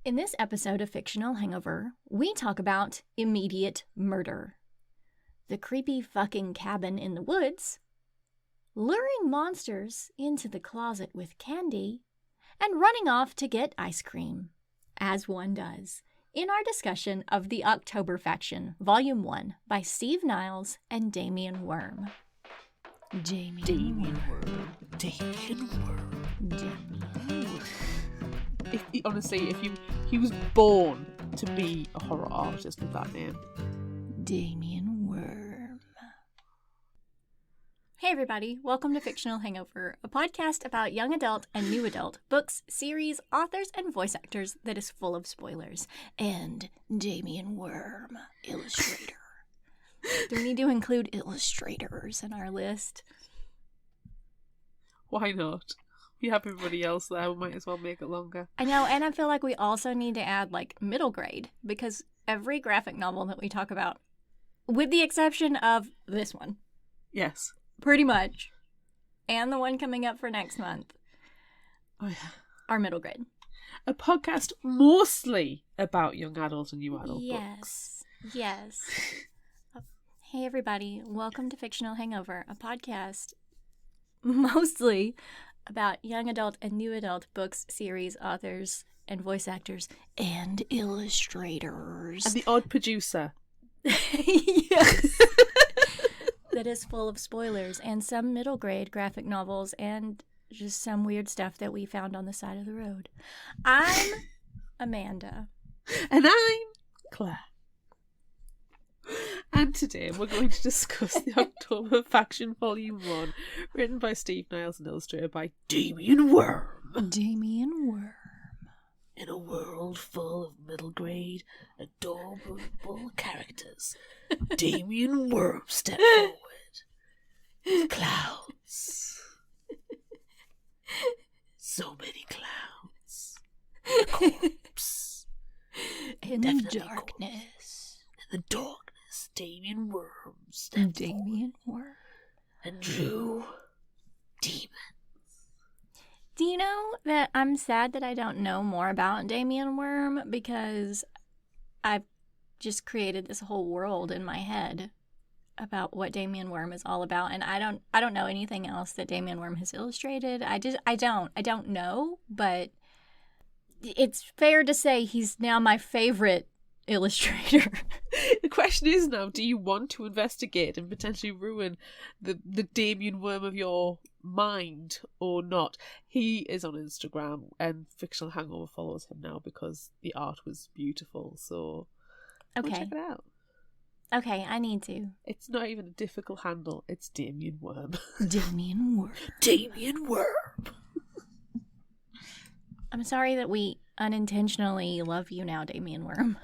In this episode of Fictional Hangover, we talk about immediate murder, the creepy fucking cabin in the woods, luring monsters into the closet with candy, and running off to get ice cream, as one does, in our discussion of The October Faction, Volume 1, by Steve Niles and Damien Worm. Damien Worm. Honestly, if he was born to be a horror artist with that name. Damien Worm. Hey everybody, welcome to Fictional Hangover, a podcast about young adult and new adult books, series, authors, and voice actors that is full of spoilers. And Damien Worm, illustrator. Do we need to include illustrators in our list? Why not? We have everybody else there, we might as well make it longer. I know, and I feel like we also need to add, middle grade, because every graphic novel that we talk about, with the exception of this one. Yes. Pretty much. And the one coming up for next month. Oh, yeah. Are middle grade. A podcast mostly about young adult and new adult books. Yes. Hey everybody, welcome to Fictional Hangover, a podcast mostly about young adult and new adult books, series, authors, and voice actors, and illustrators. And the odd producer. Yes. That is full of spoilers and some middle grade graphic novels and just some weird stuff that we found on the side of the road. I'm Amanda. And I'm Claire. And today we're going to discuss the October Faction Volume 1, written by Steve Niles and illustrated by Damien Worm. Damien Worm. In a world full of middle grade, adorable characters, Damien Worm stepped forward. Clouds. So many clouds. A corpse. In the darkness. In the darkness. Damien Worm stepped Damien Worm. And drew demons. Do you know that I'm sad that I don't know more about Damien Worm because I've just created this whole world in my head about what Damien Worm is all about, and I don't know anything else that Damien Worm has illustrated. I don't know, but it's fair to say he's now my favorite illustrator. The question is now, do you want to investigate and potentially ruin the Damien Worm of your mind or not? He is on Instagram and Fictional Hangover follows him now because the art was beautiful, so okay, check it out. Okay, I need to. It's not even a difficult handle, it's Damien Worm. Damien Worm. Damien Worm. I'm sorry that we unintentionally love you now, Damien Worm.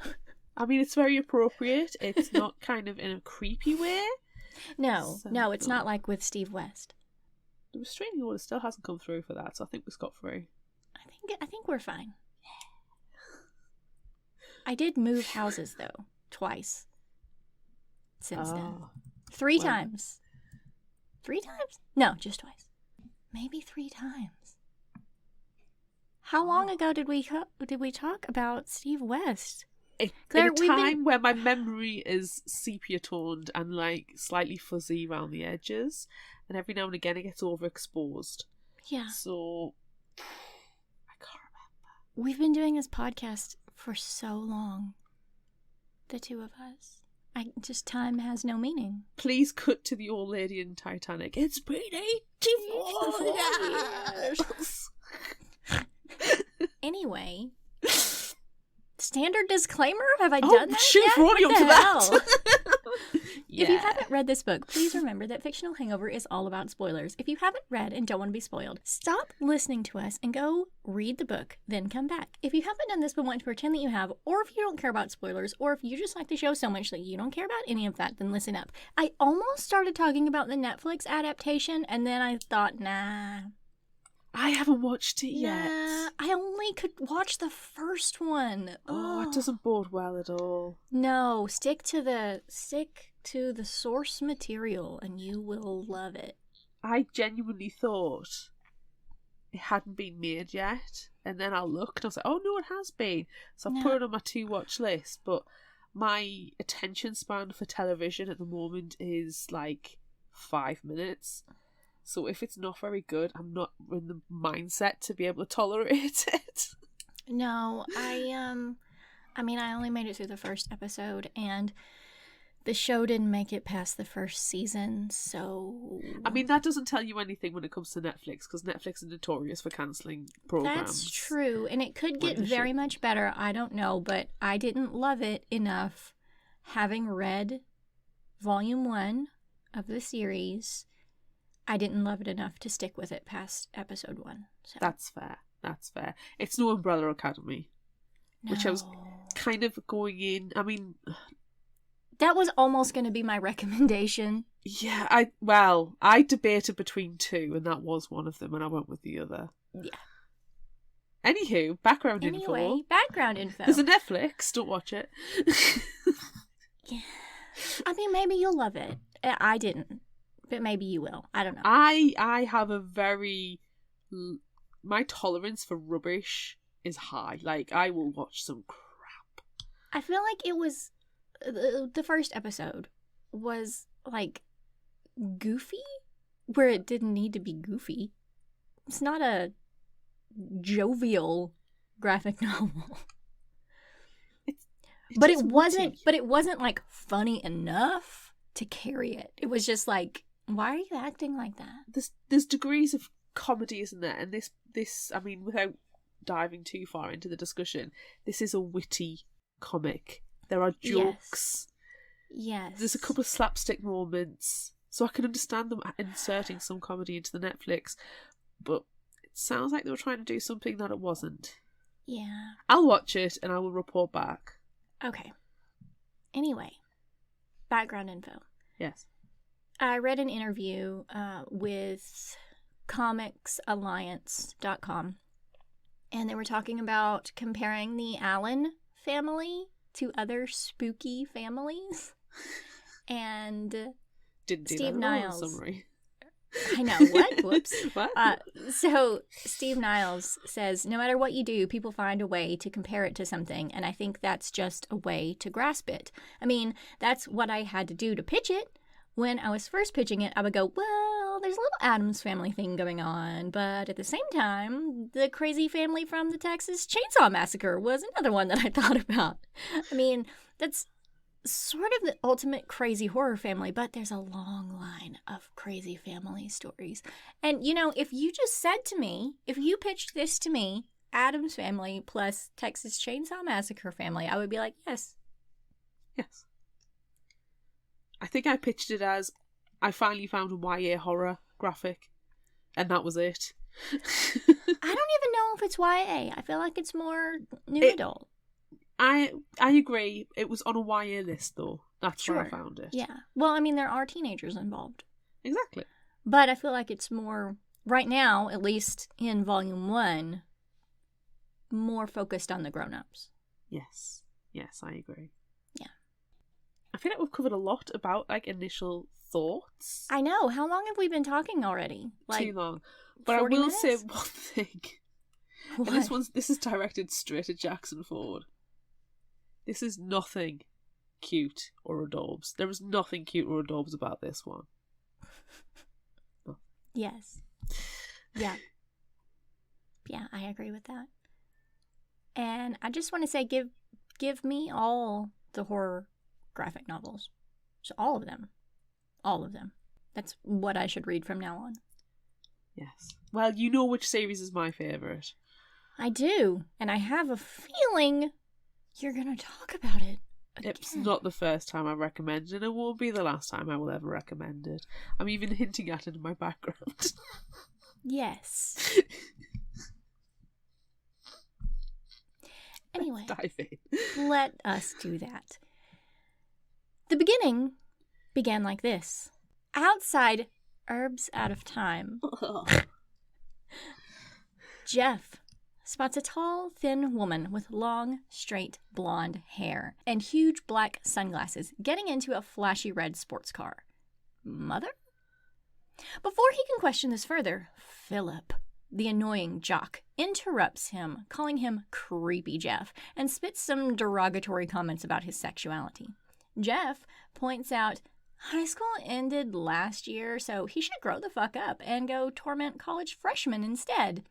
I mean, it's very appropriate. It's not kind of in a creepy way. No, it's not like with Steve West. The restraining order still hasn't come through for that, so I think we're scot-free. I think we're fine. I did move houses, though, twice. Since then. 3 times. 3 times? No, just twice. Maybe 3 times. How long ago did we talk about Steve West? Claire, in a time where my memory is sepia-toned and slightly fuzzy around the edges, and every now and again it gets overexposed. Yeah. So I can't remember. We've been doing this podcast for so long. The two of us. Time has no meaning. Please cut to the old lady in Titanic. It's been 84 years. Anyway. Standard disclaimer? Have I done that shit, yet? We're already on to that. Yeah. If you haven't read this book, please remember that Fictional Hangover is all about spoilers. If you haven't read and don't want to be spoiled, stop listening to us and go read the book, then come back. If you haven't done this but want to pretend that you have, or if you don't care about spoilers, or if you just like the show so much that you don't care about any of that, then listen up. I almost started talking about the Netflix adaptation, and then I thought, nah. I haven't watched it yet. Nah, I only could watch the first one. Oh, it doesn't bode well at all. No, stick to the source material and you will love it. I genuinely thought it hadn't been made yet. And then I looked and I was like, oh no, it has been. So I No. put it on my to-watch list. But my attention span for television at the moment is like 5 minutes. So if it's not very good, I'm not in the mindset to be able to tolerate it. No, I mean, I only made it through the first episode, and the show didn't make it past the first season, so... I mean, that doesn't tell you anything when it comes to Netflix, because Netflix is notorious for cancelling programs. That's true, and it could get When it very should. much better, I don't know, but I didn't love it enough, having read Volume 1 of the series. I didn't love it enough to stick with it past episode 1. So. That's fair. That's fair. It's no Umbrella Academy, which I was No. kind of going in. I mean, That was almost going to be my recommendation. yeah, I debated between two, and that was one of them, and I went with the other. Yeah. Anywho, background Anyway, info. background info. There's a Netflix. Don't watch it. Yeah. I mean, maybe you'll love it. I didn't, but maybe you will. I don't know. I have a very... My tolerance for rubbish is high. Like, I will watch some crap. I feel like it was the first episode was like goofy where it didn't need to be goofy. It's not a jovial graphic novel. But it wasn't like funny enough to carry it. It was just like, why are you acting like that? There's degrees of comedy, isn't there? And this I mean, without diving too far into the discussion, this is a witty comic. There are jokes. Yes. There's a couple of slapstick moments. So I can understand them inserting some comedy into the Netflix, but it sounds like they were trying to do something that it wasn't. Yeah. I'll watch it and I will report back. Okay. Anyway, background info. Yes. I read an interview with comicsalliance.com, and they were talking about comparing the Allen family to other spooky families. And Didn't do Steve that at all in Niles. summary. I know, what? Whoops. What? So Steve Niles says, no matter what you do, people find a way to compare it to something, and I think that's just a way to grasp it. I mean, that's what I had to do to pitch it. When I was first pitching it, I would go, well, there's a little Addams Family thing going on, but at the same time, the crazy family from the Texas Chainsaw Massacre was another one that I thought about. I mean, that's sort of the ultimate crazy horror family, but there's a long line of crazy family stories. And, you know, if you just said to me, if you pitched this to me, Addams Family plus Texas Chainsaw Massacre family, I would be like, yes. Yes. I think I pitched it as I finally found a YA horror graphic, and that was it. I don't even know if it's YA. I feel like it's more new adult. I agree. It was on a YA list, though. That's where I found it. Yeah. Well, I mean, there are teenagers involved. Exactly. But I feel like it's more, right now, at least in Volume 1, more focused on the grown-ups. Yes. Yes, I agree. Yeah. I feel like we've covered a lot about, like, initial thoughts. I know. How long have we been talking already? Like, too long. But I 40 will minutes? say one thing. What? And this is directed straight at Jackson Ford. This is nothing cute or adorbs. There is nothing cute or adorbs about this one. No. Yes. Yeah. Yeah, I agree with that. And I just want to say, give me all the horror graphic novels. So all of them. All of them. That's what I should read from now on. Yes. Well, you know which series is my favourite. I do. And I have a feeling you're going to talk about it again. It's not the first time I recommend it, and it won't be the last time I will ever recommend it. I'm even hinting at it in my background. Yes. Anyway, Let's dive in. let us do that. The beginning began like this. Outside, Herbs Out of Time, Jeff spots a tall, thin woman with long, straight, blonde hair and huge black sunglasses getting into a flashy red sports car. Mother? Before he can question this further, Philip, the annoying jock, interrupts him, calling him Creepy Jeff, and spits some derogatory comments about his sexuality. Jeff points out high school ended last year, so he should grow the fuck up and go torment college freshmen instead.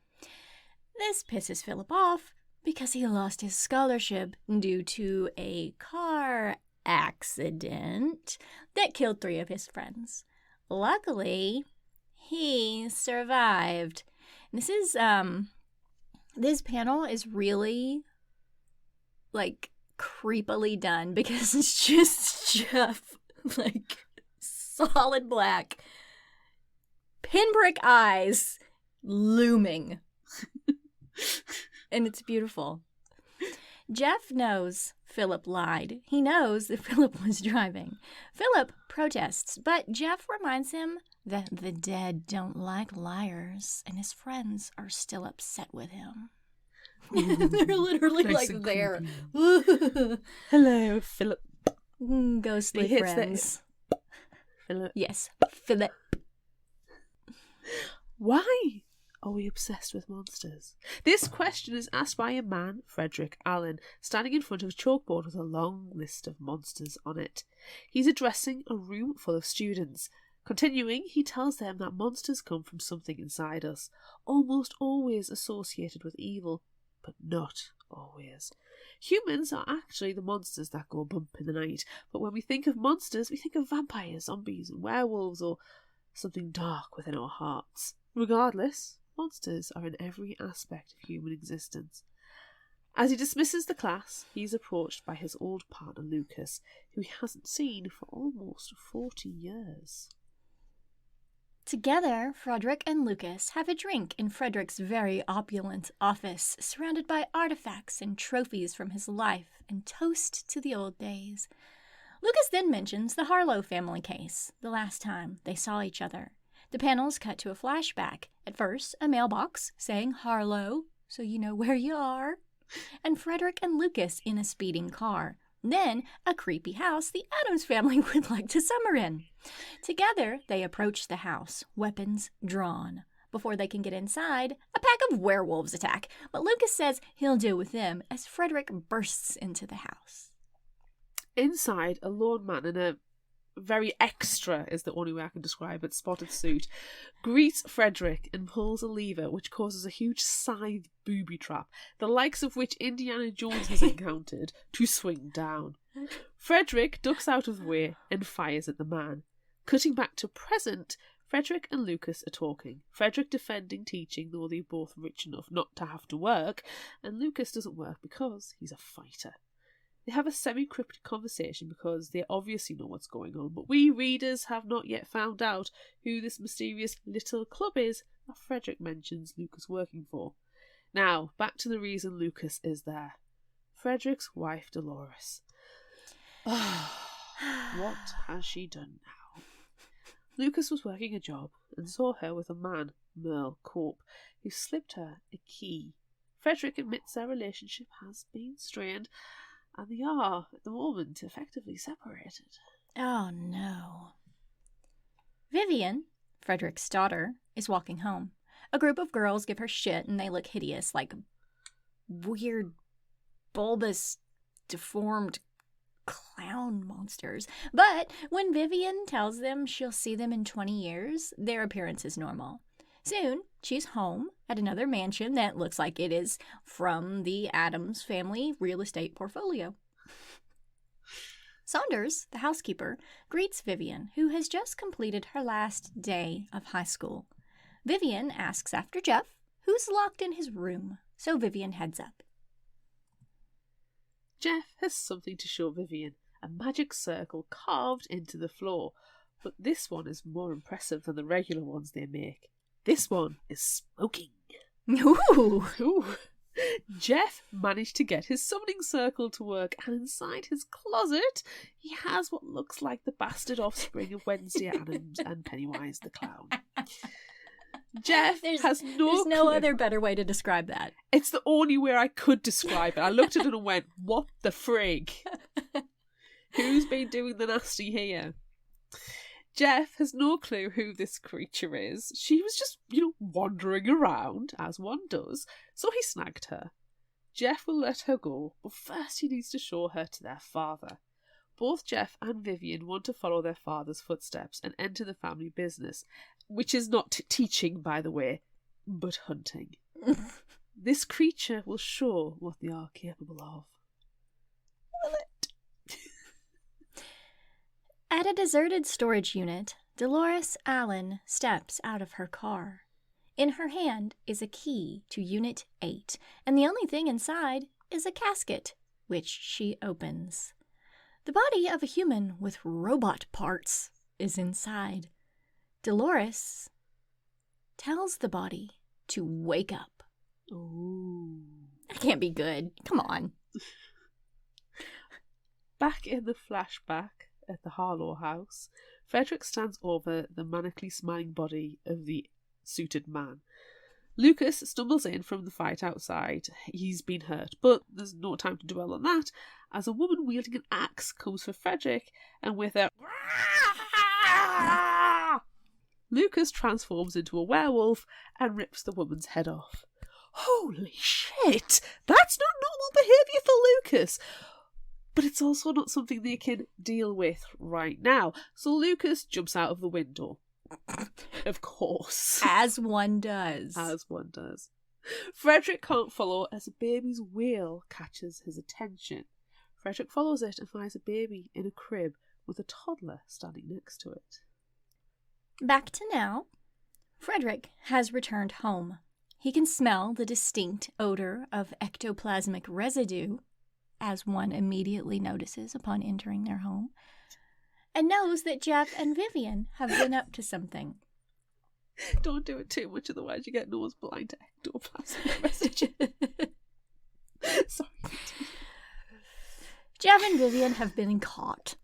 This pisses Philip off because he lost his scholarship due to a car accident that killed 3 of his friends. Luckily, he survived. This is, this panel is really, like, creepily done because it's just Jeff, like, solid black, pinprick eyes looming. And it's beautiful. Jeff knows Philip lied. He knows that Philip was driving. Philip protests, but Jeff reminds him that the dead don't like liars, and his friends are still upset with him. They're literally Nice like there. Hello, Philip. Ghostly friends. Philip. Yes, Philip. Why are we obsessed with monsters? This question is asked by a man, Frederick Allen, standing in front of a chalkboard with a long list of monsters on it. He's addressing a room full of students. Continuing, he tells them that monsters come from something inside us, almost always associated with evil, but not always. Humans are actually the monsters that go bump in the night, but when we think of monsters, we think of vampires, zombies, and werewolves, or something dark within our hearts. Regardless, monsters are in every aspect of human existence. As he dismisses the class, he is approached by his old partner Lucas, who he hasn't seen for almost 40 years. Together, Frederick and Lucas have a drink in Frederick's very opulent office, surrounded by artifacts and trophies from his life, and toast to the old days. Lucas then mentions the Harlow family case, the last time they saw each other. The panels cut to a flashback. At first, a mailbox saying Harlow, so you know where you are, and Frederick and Lucas in a speeding car. Then, a creepy house the Addams family would like to summer in. Together, they approach the house, weapons drawn. Before they can get inside, a pack of werewolves attack, but Lucas says he'll deal with them as Frederick bursts into the house. Inside, a lone man in a very extra, is the only way I can describe it, spotted suit, greets Frederick and pulls a lever which causes a huge scythe booby trap, the likes of which Indiana Jones has encountered, to swing down. Frederick ducks out of the way and fires at the man. Cutting back to present, Frederick and Lucas are talking, Frederick defending teaching, though they're both rich enough not to have to work, and Lucas doesn't work because he's a fighter. They have a semi-cryptic conversation because they obviously know what's going on, but we readers have not yet found out who this mysterious little club is that Frederick mentions Lucas working for. Now, back to the reason Lucas is there. Frederick's wife, Dolores. What has she done now? Lucas was working a job and saw her with a man, Merle Cope, who slipped her a key. Frederick admits their relationship has been strained, and they are, at the moment, effectively separated. Oh no. Vivian, Frederick's daughter, is walking home. A group of girls give her shit and they look hideous, like weird, bulbous, deformed clown monsters. But when Vivian tells them she'll see them in 20 years, their appearance is normal. Soon, she's home at another mansion that looks like it is from the Addams family real estate portfolio. Saunders, the housekeeper, greets Vivian, who has just completed her last day of high school. Vivian asks after Jeff, who's locked in his room, so Vivian heads up. Jeff has something to show Vivian, a magic circle carved into the floor, but this one is more impressive than the regular ones they make. This one is smoking. Ooh! Ooh. Jeff managed to get his summoning circle to work, and inside his closet, he has what looks like the bastard offspring of Wednesday Addams and Pennywise the Clown. Jeff has There's no other better way to describe that. It's the only way I could describe it. I looked at it and went, what the frig? Who's been doing the nasty here? Jeff has no clue who this creature is. She was just, wandering around, as one does, so he snagged her. Jeff will let her go, but first he needs to show her to their father. Both Jeff and Vivian want to follow their father's footsteps and enter the family business, which is not teaching, by the way, but hunting. This creature will show what they are capable of. Will it? At a deserted storage unit, Dolores Allen steps out of her car. In her hand is a key to Unit 8, and the only thing inside is a casket, which she opens. The body of a human with robot parts is inside. Dolores tells the body to wake up. Ooh. That can't be good. Come on. Back in the flashback at the Harlow house, Frederick stands over the manically smiling body of the suited man. Lucas stumbles in from the fight outside. He's been hurt, but there's no time to dwell on that, as a woman wielding an axe comes for Frederick, and with a Lucas transforms into a werewolf and rips the woman's head off. Holy shit! That's not normal behaviour for Lucas! But it's also not something they can deal with right now, so Lucas jumps out of the window. Of course. As one does. As one does. Frederick can't follow as a baby's wail catches his attention. Frederick follows it and finds a baby in a crib with a toddler standing next to it. Back to now. Frederick has returned home. He can smell the distinct odor of ectoplasmic residue, as one immediately notices upon entering their home, and knows that Jeff and Vivian have been up to something. Don't do it too much, otherwise you get nose blind to ectoplasmic residue. Sorry. Jeff and Vivian have been caught,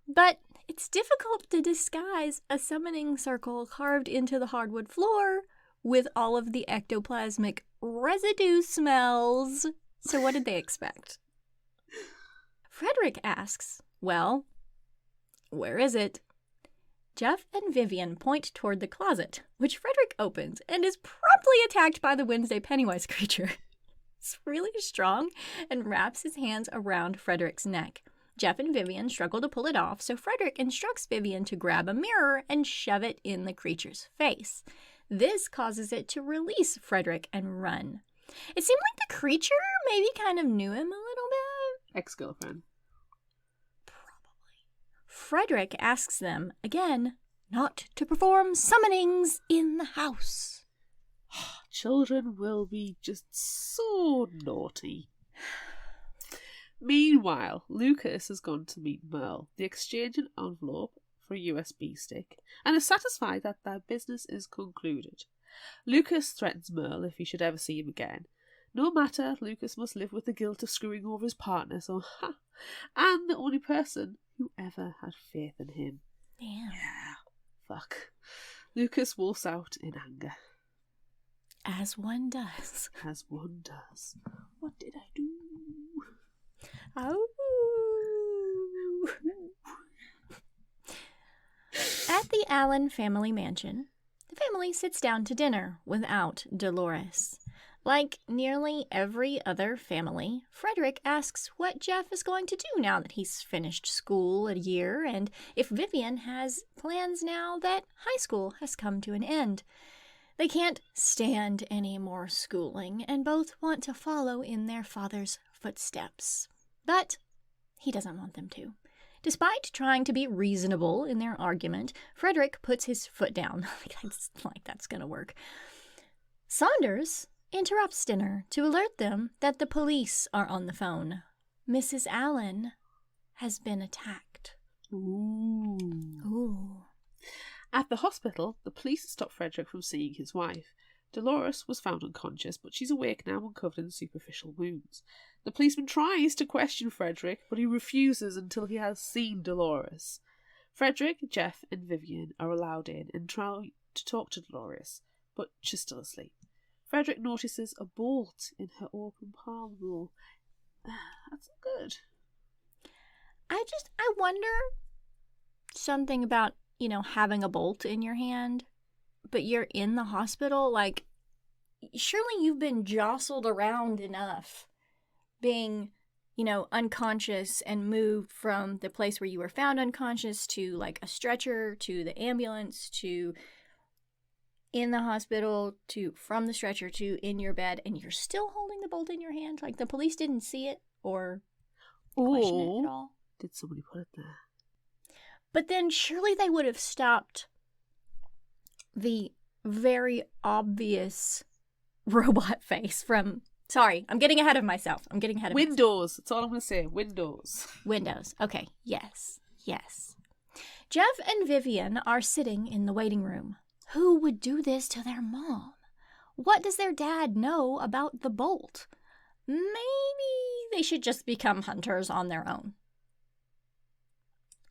but it's difficult to disguise a summoning circle carved into the hardwood floor with all of the ectoplasmic residue smells. So what did they expect? Frederick asks, well, where is it? Jeff and Vivian point toward the closet, which Frederick opens and is promptly attacked by the Wednesday Pennywise creature. It's really strong and wraps his hands around Frederick's neck. Jeff and Vivian struggle to pull it off, so Frederick instructs Vivian to grab a mirror and shove it in the creature's face. This causes it to release Frederick and run. It seemed like the creature maybe kind of knew him a little bit. Ex-girlfriend. Probably. Frederick asks them, again, not to perform summonings in the house. Children will be just so naughty. Meanwhile, Lucas has gone to meet Merle. They exchange an envelope for a USB stick and are satisfied that their business is concluded. Lucas threatens Merle if he should ever see him again. No matter, Lucas must live with the guilt of screwing over his partner, and the only person who ever had faith in him. Damn. Yeah, fuck. Lucas wolfs out in anger. As one does. As one does. What did I do? Oh. At the Allen family mansion, the family sits down to dinner without Dolores. Like nearly every other family, Frederick asks what Jeff is going to do now that he's finished school a year, and if Vivian has plans now that high school has come to an end. They can't stand any more schooling, and both want to follow in their father's footsteps. But he doesn't want them to. Despite trying to be reasonable in their argument, Frederick puts his foot down. It's like that's going to work. Saunders interrupts dinner to alert them that the police are on the phone. Mrs. Allen has been attacked. Ooh. At the hospital, the police stop Frederick from seeing his wife. Dolores was found unconscious, but she's awake now and covered in superficial wounds. The policeman tries to question Frederick, but he refuses until he has seen Dolores. Frederick, Jeff, and Vivian are allowed in and try to talk to Dolores, but she's still asleep. Frederick notices a bolt in her open palm, though. That's not good. I wonder something about having a bolt in your hand, but you're in the hospital, like, surely you've been jostled around enough, being, unconscious and moved from the place where you were found unconscious to, like, a stretcher, to the ambulance, to in the hospital, to from the stretcher to in your bed, and you're still holding the bolt in your hand? Like, the police didn't see it or question it at all? Did somebody put it there? But then surely they would have stopped the very obvious robot face from... Sorry, I'm getting ahead of myself. Windows. That's all I'm going to say. Windows. Windows. Okay. Yes. Jeff and Vivian are sitting in the waiting room. Who would do this to their mom? What does their dad know about the bolt? Maybe they should just become hunters on their own.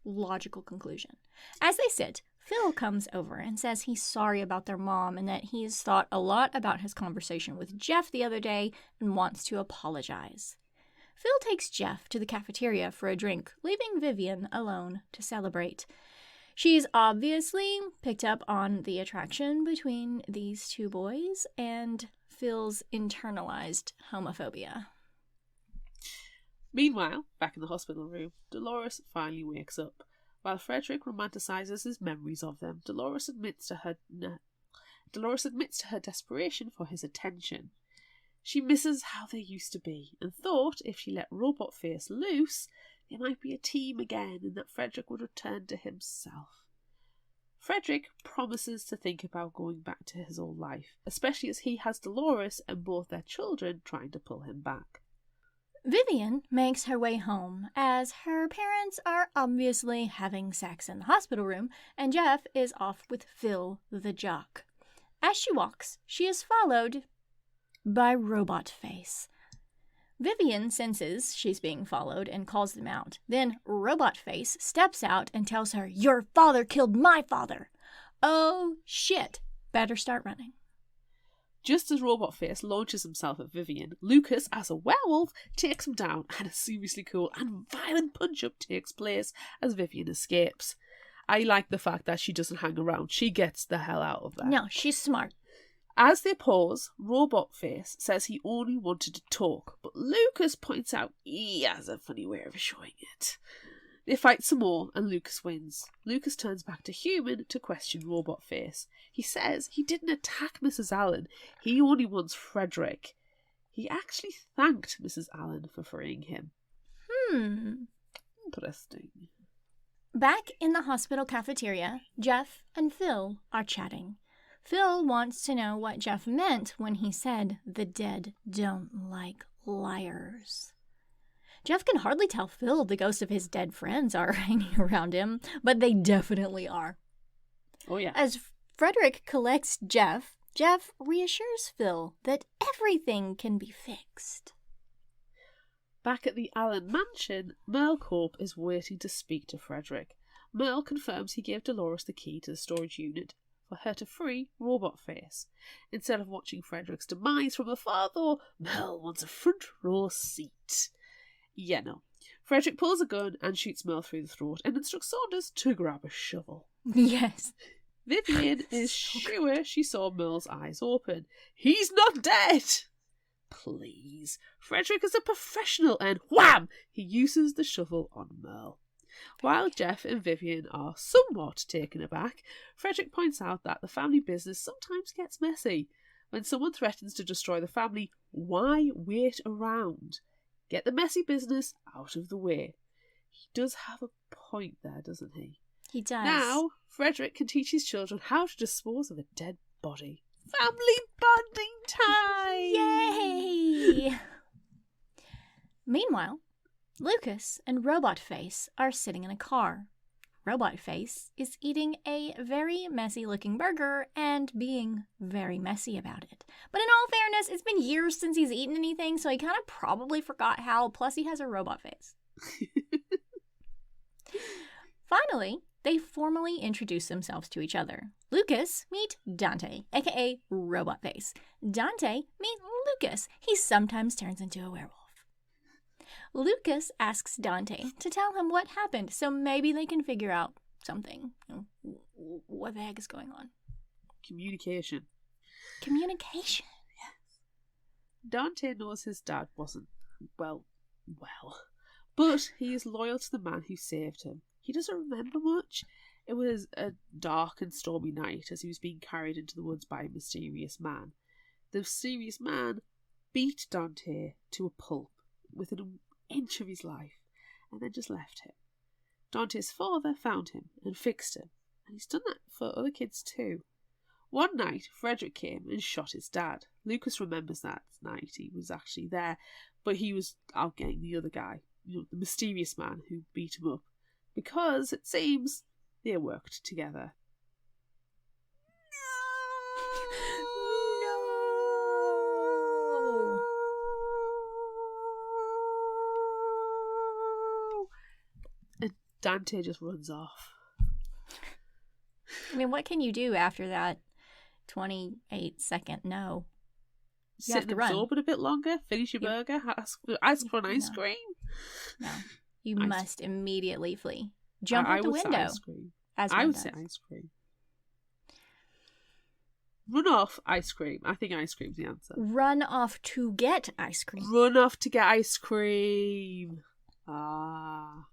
Logical conclusion. As they sit, Phil comes over and says he's sorry about their mom and that he's thought a lot about his conversation with Jeff the other day and wants to apologize. Phil takes Jeff to the cafeteria for a drink, leaving Vivian alone to celebrate. She's obviously picked up on the attraction between these two boys and Phil's internalized homophobia. Meanwhile, back in the hospital room, Dolores finally wakes up. While Frederick romanticizes his memories of them, Dolores admits to her desperation for his attention. She misses how they used to be and thought if she let Robot Face loose, they might be a team again and that Frederick would return to himself. Frederick promises to think about going back to his old life, especially as he has Dolores and both their children trying to pull him back. Vivian makes her way home as her parents are obviously having sex in the hospital room and Jeff is off with Phil the jock. As she walks, she is followed by Robot Face. Vivian senses she's being followed and calls them out. Then Robot Face steps out and tells her, "Your father killed my father." Oh shit, better start running. Just as Robot Face launches himself at Vivian, Lucas, as a werewolf, takes him down and a seriously cool and violent punch-up takes place as Vivian escapes. I like the fact that she doesn't hang around. She gets the hell out of there. No, she's smart. As they pause, Robot Face says he only wanted to talk, but Lucas points out he has a funny way of showing it. They fight some more and Lucas wins. Lucas turns back to human to question Robot Face. He says he didn't attack Mrs. Allen, he only wants Frederick. He actually thanked Mrs. Allen for freeing him. Interesting. Back in the hospital cafeteria, Jeff and Phil are chatting. Phil wants to know what Jeff meant when he said the dead don't like liars. Jeff can hardly tell Phil the ghosts of his dead friends are hanging around him, but they definitely are. Oh, yeah. As Frederick collects Jeff, Jeff reassures Phil that everything can be fixed. Back at the Allen mansion, Merle Corp is waiting to speak to Frederick. Merle confirms he gave Dolores the key to the storage unit for her to free Robot Face. Instead of watching Frederick's demise from afar, though, Merle wants a front row seat. Yeah, no. Frederick pulls a gun and shoots Merle through the throat and instructs Saunders to grab a shovel. Yes. Vivian is sure she saw Merle's eyes open. He's not dead! Please. Frederick is a professional and wham! He uses the shovel on Merle. While Jeff and Vivian are somewhat taken aback, Frederick points out that the family business sometimes gets messy. When someone threatens to destroy the family, why wait around? Get the messy business out of the way. He does have a point there, doesn't he? He does. Now, Frederick can teach his children how to dispose of a dead body. Family bonding time! Yay! Meanwhile, Lucas and Robot Face are sitting in a car. Robot Face is eating a very messy-looking burger and being very messy about it. But in all fairness, it's been years since he's eaten anything, so he kind of probably forgot how, plus he has a robot face. Finally, they formally introduce themselves to each other. Lucas, meet Dante, aka Robot Face. Dante, meet Lucas. He sometimes turns into a werewolf. Lucas asks Dante to tell him what happened so maybe they can figure out something. What the heck is going on? Communication. Communication. Dante knows his dad wasn't well, but he is loyal to the man who saved him. He doesn't remember much. It was a dark and stormy night as he was being carried into the woods by a mysterious man. The mysterious man beat Dante to a pulp within an inch of his life and then just left him. Dante's father found him and fixed him, and he's done that for other kids too. One night, Frederick came and shot his dad. Lucas remembers that night. He was actually there, but he was out getting the other guy, the mysterious man who beat him up, because it seems they worked together. No. And Dante just runs off. I mean, what can you do after that 28-second no? You Sit have to and run. absorb it a bit longer, finish your burger, ask for an ice cream. No. You must immediately flee. Jump out the would say window. ice cream. As I one would does. say ice cream. Run off, ice cream. I think ice cream's the answer. Run off to get ice cream. Run off to get ice cream. Ah.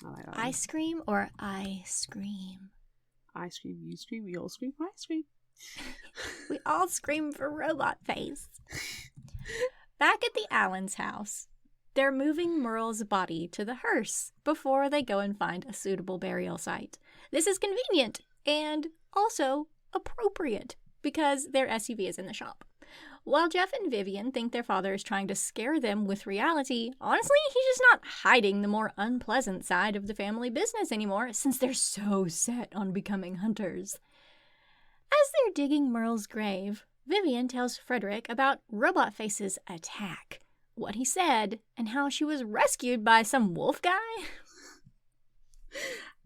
I like that one. Ice cream or ice cream? Ice cream, you scream, we all scream for ice cream. We all scream for robot face. Back at the Allens' house, they're moving Merle's body to the hearse before they go and find a suitable burial site. This is convenient and also appropriate because their SUV is in the shop. While Jeff and Vivian think their father is trying to scare them with reality, honestly, he's just not hiding the more unpleasant side of the family business anymore since they're so set on becoming hunters. As they're digging Merle's grave, Vivian tells Frederick about Robot Face's attack, what he said, and how she was rescued by some wolf guy.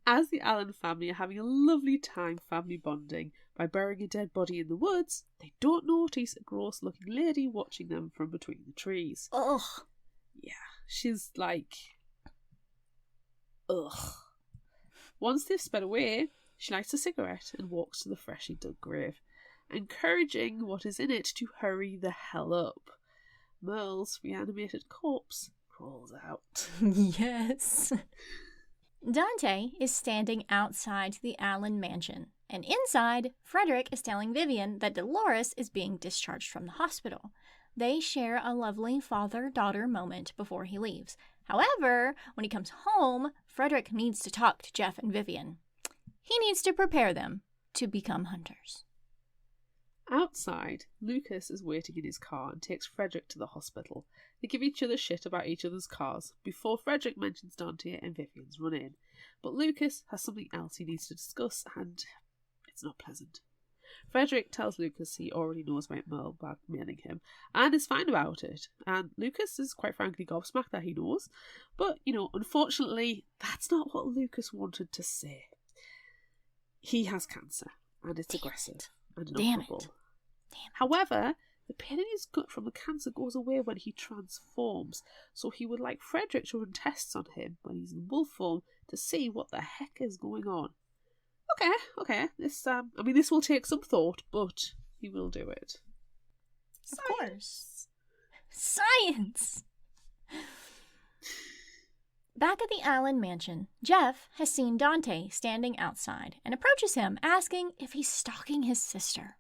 As the Allen family are having a lovely time family bonding by burying a dead body in the woods, they don't notice a gross-looking lady watching them from between the trees. Ugh. Yeah, she's like... ugh. Once they've sped away, she lights a cigarette and walks to the freshly dug grave, encouraging what is in it to hurry the hell up. Merle's reanimated corpse crawls out. Yes. Dante is standing outside the Allen mansion, and inside, Frederick is telling Vivian that Dolores is being discharged from the hospital. They share a lovely father-daughter moment before he leaves. However, when he comes home, Frederick needs to talk to Jeff and Vivian. He needs to prepare them to become hunters. Outside, Lucas is waiting in his car and takes Frederick to the hospital. They give each other shit about each other's cars before Frederick mentions Dante and Vivian's run-in. But Lucas has something else he needs to discuss and it's not pleasant. Frederick tells Lucas he already knows about Merle blackmailing him and is fine about it. And Lucas is quite frankly gobsmacked that he knows. But, unfortunately, that's not what Lucas wanted to say. He has cancer and it's aggressive and inoperable. However, the pain in his gut from the cancer goes away when he transforms, so he would like Frederick to run tests on him when he's in wolf form to see what the heck is going on. Okay. This will take some thought, but he will do it. Of course. Science! Back at the Allen mansion, Jeff has seen Dante standing outside and approaches him, asking if he's stalking his sister.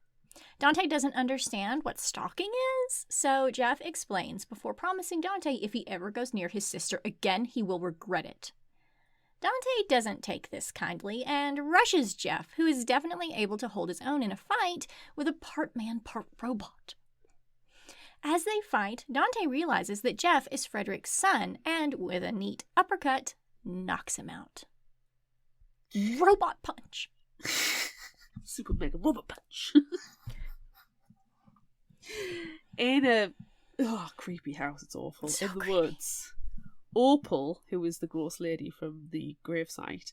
Dante doesn't understand what stalking is, so Jeff explains before promising Dante if he ever goes near his sister again, he will regret it. Dante doesn't take this kindly and rushes Jeff, who is definitely able to hold his own in a fight with a part man, part robot. As they fight, Dante realizes that Jeff is Frederick's son and, with a neat uppercut, knocks him out. Robot punch. Super mega robot punch. In a creepy house, it's awful. So in the creepy. woods, Opal, who is the gross lady from the gravesite,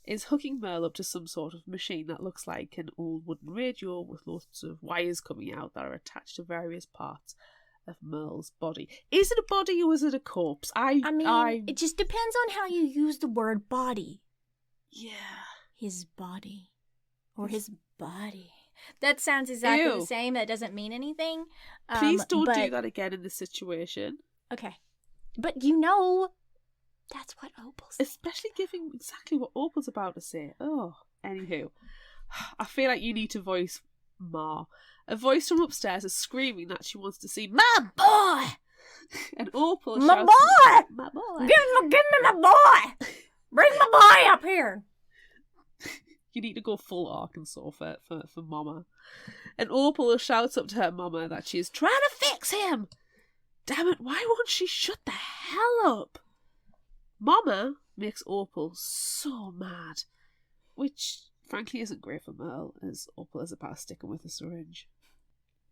is hooking Merle up to some sort of machine that looks like an old wooden radio with lots of wires coming out that are attached to various parts of Merle's body. Is it a body or is it a corpse? I mean, it just depends on how you use the word body. Yeah. his body. Or his body. That sounds exactly Ew. the same. That doesn't mean anything. Please don't but, do that again in this situation. Okay. But you know, that's what Opal's saying. Especially given exactly what Opal's about to say. Oh, anywho. I feel like you need to voice Ma. A voice from upstairs is screaming that she wants to see my boy! And Opal My shouts, boy! My boy! Give me my boy! Bring my boy up here! You need to go full Arkansas for Mama. And Opal shouts up to her Mama that she's trying to fix him! Damn it, why won't she shut the hell up? Mama makes Opal so mad. Which, frankly, isn't great for Merle, as Opal is about sticking with a syringe.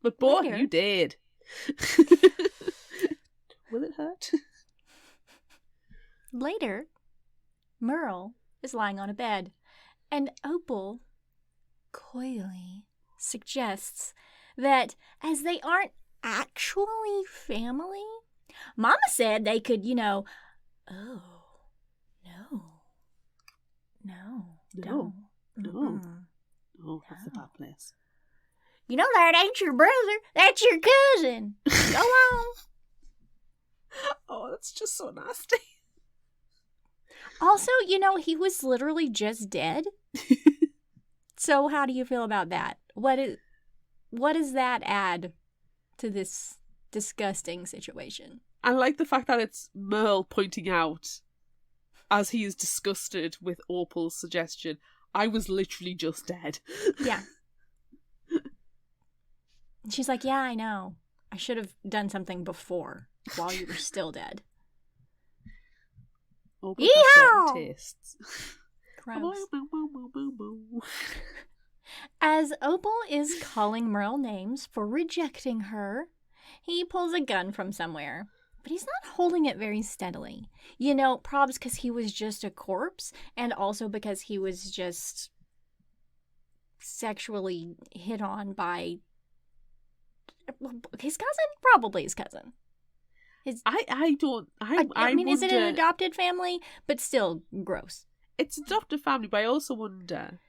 But boy, Later. you did. Will it hurt? Later, Merle is lying on a bed, and Opal coyly suggests that as they aren't actually family, Mama said they could, oh, no, No. don't. No. Oh, that's a bad place. You know that ain't your brother, that's your cousin. Go on. Oh, that's just so nasty. Also, he was literally just dead. So how do you feel about that? What does that add to this disgusting situation? I like the fact that it's Merle pointing out, as he is disgusted with Opal's suggestion, I was literally just dead. Yeah. She's like, yeah, I know. I should have done something before, while you were still dead. Opal has certain tastes. Gross. As Opal is calling Merle names for rejecting her, he pulls a gun from somewhere. But he's not holding it very steadily. Probs because he was just a corpse, and also because he was just sexually hit on by his cousin? Probably his cousin. I mean, is it an adopted family? But still gross. It's adopted family, but I also wonder,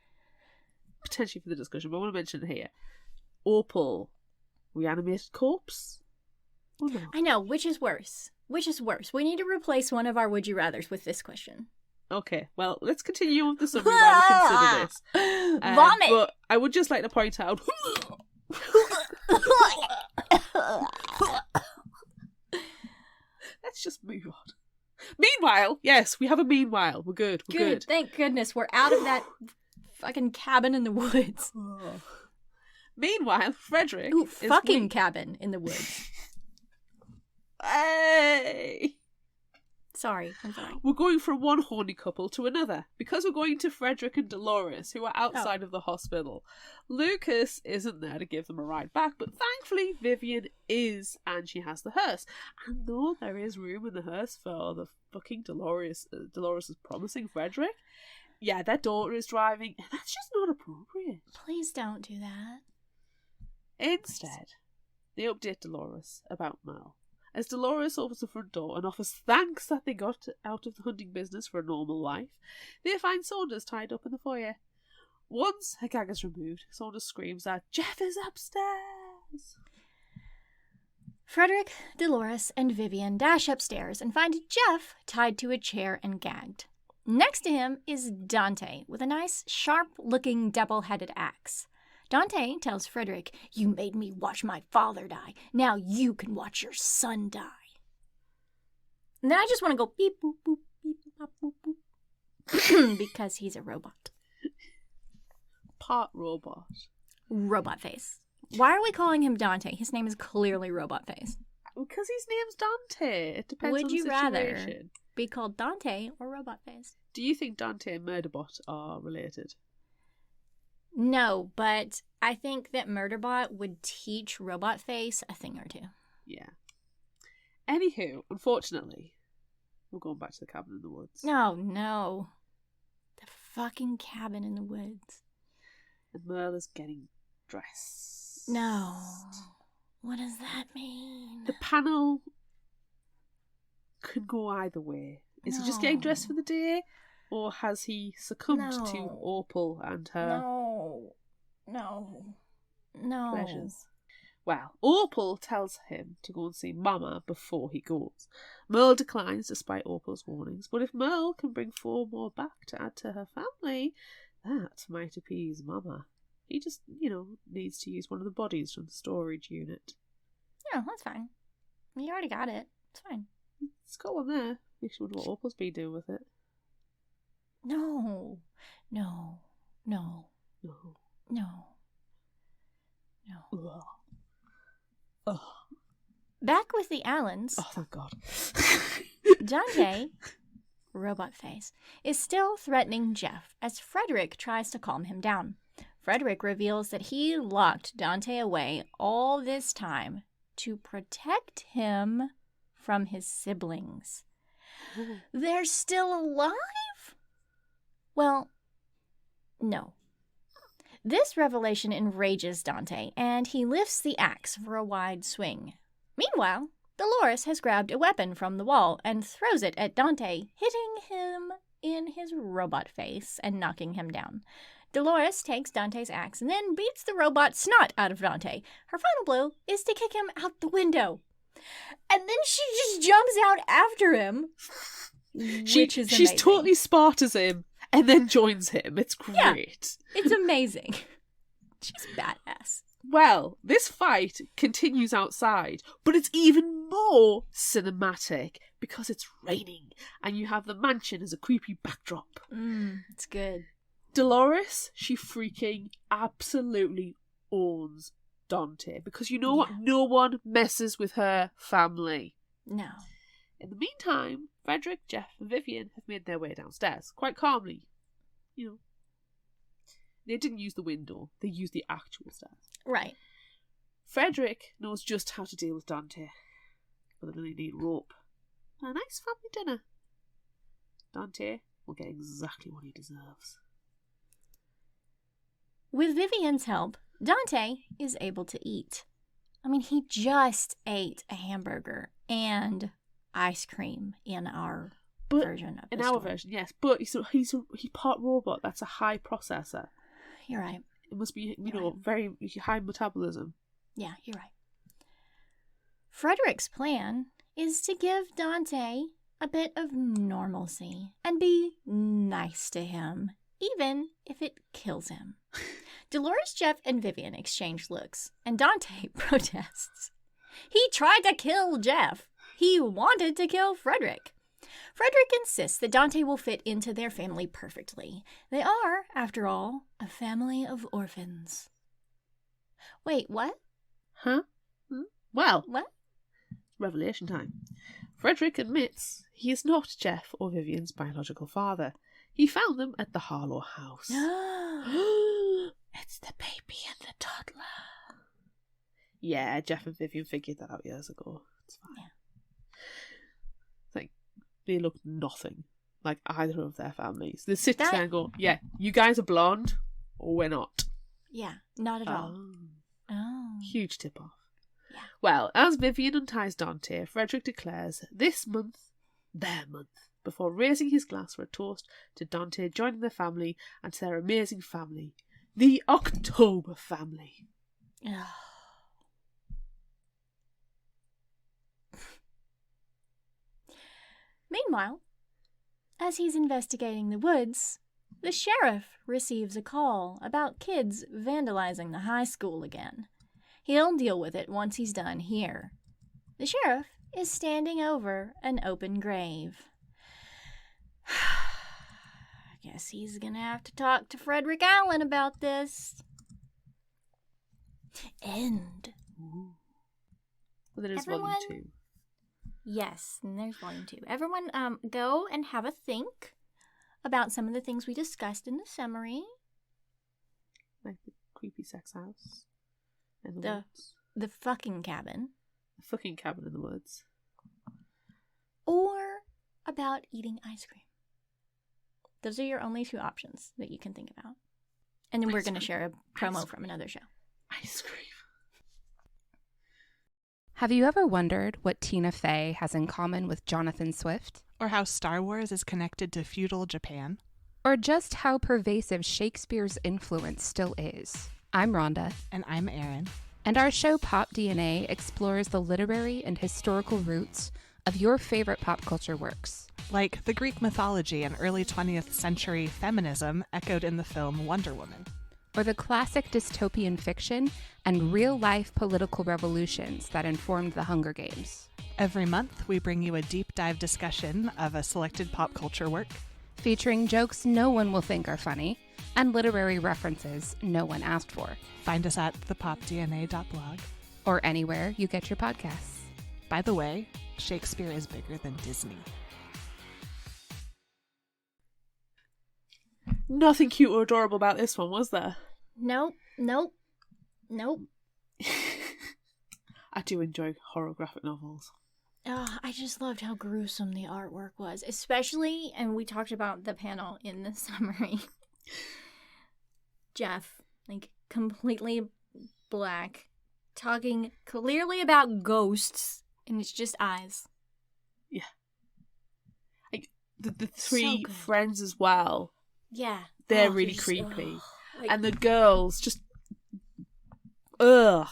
potentially for the discussion, but I want to mention it here, Opal, reanimated corpse? Or no? I know, which is worse? Which is worse? We need to replace one of our would you rathers with this question. Okay, well, let's continue with the summary while we consider this. Vomit! But I would just like to point out... Let's just move on. Meanwhile, yes, we have a meanwhile. We're good. We're good. Thank goodness we're out of that fucking cabin in the woods. Meanwhile, Frederick fucking cabin in the woods. Hey! Sorry, I'm sorry. We're going from one horny couple to another because we're going to Frederick and Dolores, who are outside of the hospital. Lucas isn't there to give them a ride back, but thankfully Vivian is, and she has the hearse. And though there is room in the hearse for the fucking Dolores is promising Frederick, yeah, their daughter is driving, and that's just not appropriate. Please don't do that. Instead, they update Dolores about Merle. As Dolores opens the front door and offers thanks that they got out of the hunting business for a normal life, they find Saunders tied up in the foyer. Once her gag is removed, Saunders screams that Jeff is upstairs. Frederick, Dolores, and Vivian dash upstairs and find Jeff tied to a chair and gagged. Next to him is Dante with a nice, sharp-looking double-headed axe. Dante tells Frederick, "You made me watch my father die. Now you can watch your son die." And then I just want to go beep, boop, boop, beep, bop, boop, boop. Because he's a robot. Part robot. Robot face. Why are we calling him Dante? His name is clearly Robot Face. Because his name's Dante. It depends Would on the you situation. rather be called Dante or Robot Face? Do you think Dante and Murderbot are related? No, but I think that Murderbot would teach Robot Face a thing or two. Yeah. Anywho, unfortunately, we're going back to the cabin in the woods. No. The fucking cabin in the woods. And Merle is getting dressed. No. What does that mean? The panel could go either way. Is he just getting dressed for the day? Or has he succumbed to No. Opal and her No. pleasures? Well, Opal tells him to go and see Mama before he goes. Merle declines despite Opal's warnings, but if Merle can bring 4 more back to add to her family, that might appease Mama. He just, needs to use one of the bodies from the storage unit. Yeah, that's fine. You already got it. It's fine. It's got one there. Makes you wonder what Opal's been doing with it. No. Ugh. Ugh. Back with the Allens. Oh, thank God. Dante, robot face, is still threatening Jeff as Frederick tries to calm him down. Frederick reveals that he locked Dante away all this time to protect him from his siblings. They're still alive? Well, no. This revelation enrages Dante, and he lifts the axe for a wide swing. Meanwhile, Dolores has grabbed a weapon from the wall and throws it at Dante, hitting him in his robot face and knocking him down. Dolores takes Dante's axe and then beats the robot snot out of Dante. Her final blow is to kick him out the window. And then she just jumps out after him, which is amazing. She's totally Spartas him and then joins him. It's great. Yeah, it's amazing. She's badass. Well, this fight continues outside, but it's even more cinematic because it's raining and you have the mansion as a creepy backdrop. It's good. Dolores, she freaking absolutely owns Dante because you know what? No one messes with her family. No. In the meantime, Frederick, Jeff, and Vivian have made their way downstairs quite calmly. They didn't use the window, they used the actual stairs. Right. Frederick knows just how to deal with Dante, but they really need rope. And a nice family dinner. Dante will get exactly what he deserves. With Vivian's help, Dante is able to eat. I mean, he just ate a hamburger and ice cream in our version of the story. Version, yes. But he's part robot. That's a high processor. You're right. It must be, very high metabolism. Yeah, you're right. Frederick's plan is to give Dante a bit of normalcy and be nice to him, even if it kills him. Dolores, Jeff, and Vivian exchange looks, and Dante protests. He tried to kill Jeff. He wanted to kill Frederick. Frederick insists that Dante will fit into their family perfectly. They are, after all, a family of orphans. Wait, what? Huh? Well, what? Revelation time. Frederick admits he is not Jeff or Vivian's biological father. He found them at the Harlow house. It's the baby and the toddler. Yeah, Jeff and Vivian figured that out years ago. It's fine. Yeah. They look nothing like either of their families. They sit there and go, yeah, you guys are blonde or we're not. Yeah, not at all. Oh. Huge tip off. Yeah. Well, as Vivian unties Dante, Frederick declares this month, their month, before raising his glass for a toast to Dante joining their family and to their amazing family, the October family. Meanwhile, as he's investigating the woods, the sheriff receives a call about kids vandalizing the high school again. He'll deal with it once he's done here. The sheriff is standing over an open grave. I guess he's gonna have to talk to Frederick Allen about this. End. Well, there is volume 2. Yes, and there's volume 2. Everyone, go and have a think about some of the things we discussed in the summary. Like the creepy sex house in the woods. The fucking cabin. The fucking cabin in the woods. Or about eating ice cream. Those are your only 2 options that you can think about. And then we're going to share a promo from another show. Ice cream. Have you ever wondered what Tina Fey has in common with Jonathan Swift? Or how Star Wars is connected to feudal Japan. Or just how pervasive Shakespeare's influence still is. I'm Rhonda. And I'm Erin. And our show Pop DNA explores the literary and historical roots of your favorite pop culture works. Like the Greek mythology and early 20th century feminism echoed in the film Wonder Woman. Or the classic dystopian fiction and real-life political revolutions that informed the Hunger Games. Every month, we bring you a deep dive discussion of a selected pop culture work, featuring jokes no one will think are funny and literary references no one asked for. Find us at thepopdna.blog. Or anywhere you get your podcasts. By the way, Shakespeare is bigger than Disney. Nothing cute or adorable about this one, was there? Nope. I do enjoy horror graphic novels. Oh, I just loved how gruesome the artwork was, especially, and we talked about the panel in the summary. Jeff, like, completely black, talking clearly about ghosts, and it's just eyes. Yeah. Like, the three So friends as well. Yeah. They're really creepy. Like, And the girls just... Ugh.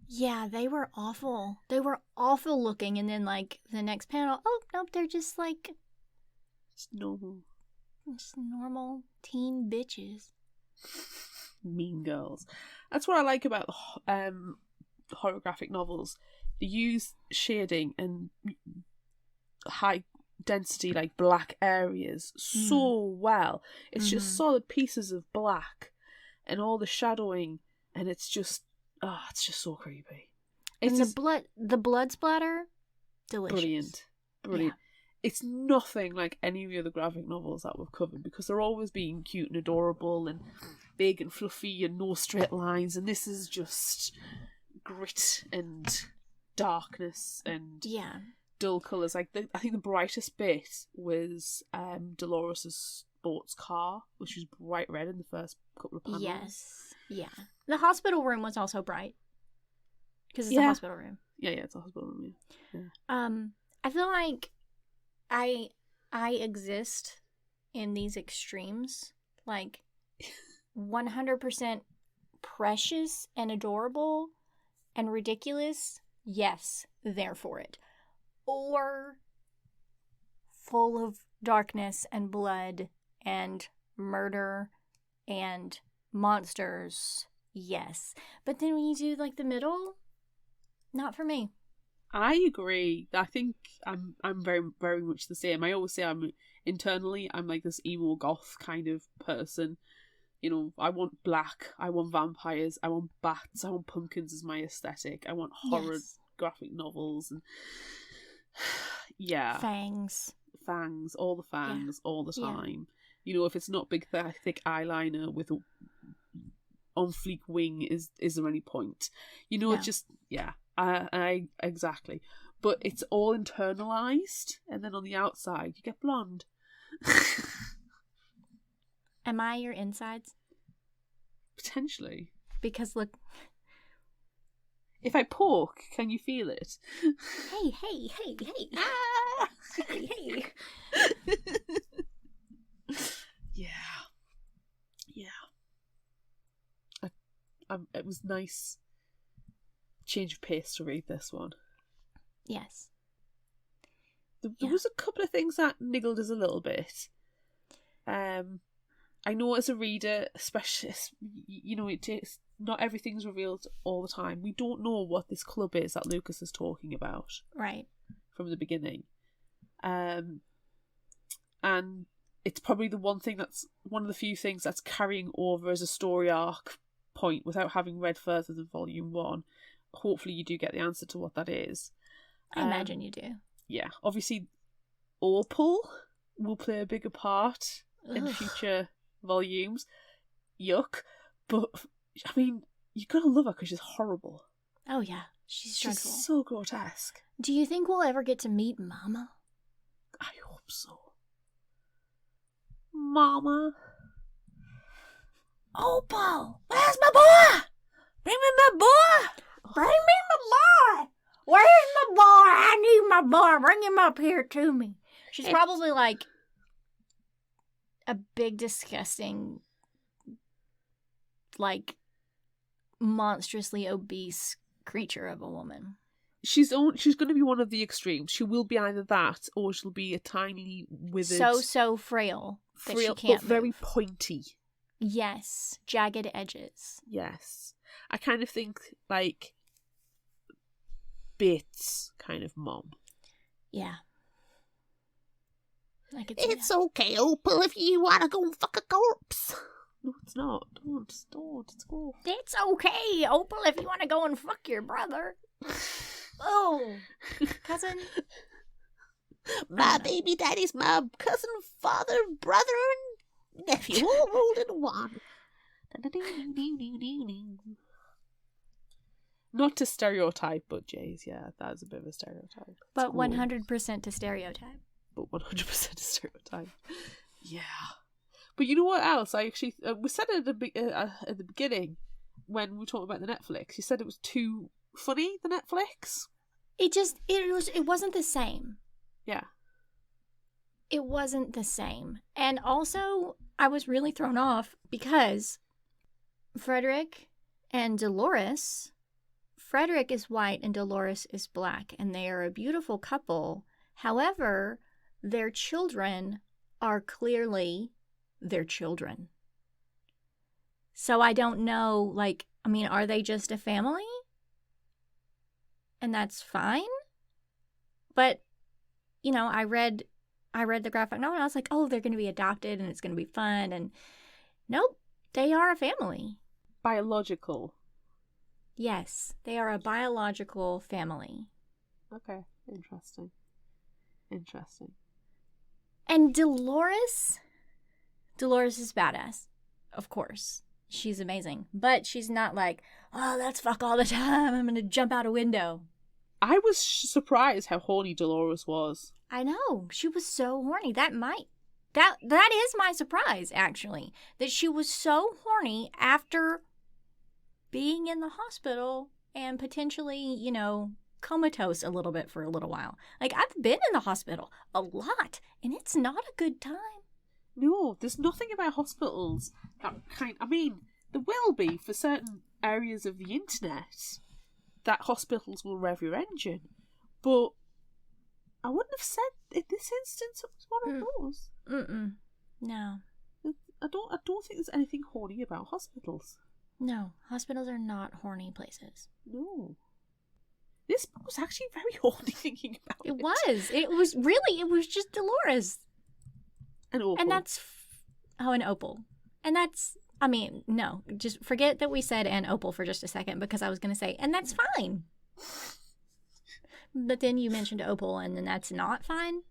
yeah, they were awful. They were awful looking, and then, like, the next panel, oh, nope, they're just, like... Just normal. just normal teen bitches. Mean girls. That's what I like about horror graphic novels. They use shading and high density, like black areas, so well. It's just solid pieces of black and all the shadowing, and it's just so creepy. It's And just the blood splatter, delicious. brilliant. It's nothing like any of the other graphic novels that we've covered, because they're always being cute and adorable and big and fluffy and no straight lines, and this is just grit and darkness and dull colours. Like I think the brightest bit was Dolores' sports car, which was bright red in the first couple of panels. Yes, yeah. The hospital room was also bright because it's a hospital room. Yeah, it's a hospital room. Yeah. I feel like I exist in these extremes, like 100% precious and adorable and ridiculous. Yes, there for it. Or full of darkness and blood and murder and monsters. Yes. But then when you do like the middle, not for me. I agree. I think I'm very, very much the same. I always say I'm like this emo goth kind of person. You know, I want black, I want vampires, I want bats, I want pumpkins as my aesthetic. I want horror graphic novels and Fangs, all the fangs, all the time. You know, if it's not big thick eyeliner with a on fleek wing, is there any point? You know, it's just I exactly. But it's all internalized, and then on the outside you get blonde. Am I your insides? Potentially. Because look, if I poke, can you feel it? Hey. Ah! hey. Yeah. It was nice change of pace to read this one. Yes. There was a couple of things that niggled us a little bit. I know as a reader, especially, you know, it takes, not everything's revealed all the time. We don't know what this club is that Lucas is talking about. Right. From the beginning. And it's probably the one of the few things that's carrying over as a story arc point without having read further than volume 1. Hopefully you do get the answer to what that is. I imagine you do. Yeah. Obviously, Opal will play a bigger part in future volumes. Yuck. But, I mean, you gotta love her because she's horrible. Oh, yeah. She's dreadful. She's so grotesque. Do you think we'll ever get to meet Mama? I hope so. Mama. Opal, where's my boy? Bring me my boy. Bring me my boy. Where's my boy? I need my boy. Bring him up here to me. She's probably like a big, disgusting, like monstrously obese creature of a woman. She's going to be one of the extremes. She will be either that, or she'll be a tiny, withered, so frail that she frail, can't but very move. pointy. Yes, jagged edges. Yes, I kind of think like Bates kind of mom. Yeah. I could see It's that. okay, Opal, if you want to go and fuck a corpse. No, it's not. Don't. It's cool. It's okay, Opal, if you want to go and fuck your brother. Oh, cousin. My baby daddy's my cousin, father, brother, and nephew, all rolled into one. Not to stereotype, but Jays, yeah, that's a bit of a stereotype. But 100% to stereotype. But 100% a stereotype. Yeah. But you know what else? I actually we said it at the beginning when we were talking about the Netflix. You said it was too funny. The Netflix. It wasn't the same. Yeah. It wasn't the same, and also I was really thrown off because Frederick and Dolores. Frederick is white and Dolores is black, and they are a beautiful couple. However, their children are clearly their children. So I don't know, like, I mean, are they just a family? And that's fine. But, you know, I read the graphic novel and I was like, oh, they're going to be adopted and it's going to be fun. And nope, they are a family. Biological. Yes, they are a biological family. Okay, interesting. And Dolores is badass, of course. She's amazing. But she's not like, oh, let's fuck all the time. I'm going to jump out a window. I was surprised how horny Dolores was. I know. She was so horny. That is my surprise, actually. That she was so horny after being in the hospital and potentially, you know, comatose a little bit for a little while. Like, I've been in the hospital a lot, and it's not a good time. No, there's nothing about hospitals that I mean, there will be for certain areas of the internet that hospitals will rev your engine, but I wouldn't have said in this instance it was one of those. No. I don't think there's anything horny about hospitals. No, hospitals are not horny places. No. This book was actually very horny thinking about it. It was just Dolores. And Opal. And that's, and Opal. And that's, I mean, no, just forget that we said and Opal for just a second because I was going to say, and that's fine. But then you mentioned Opal and then that's not fine.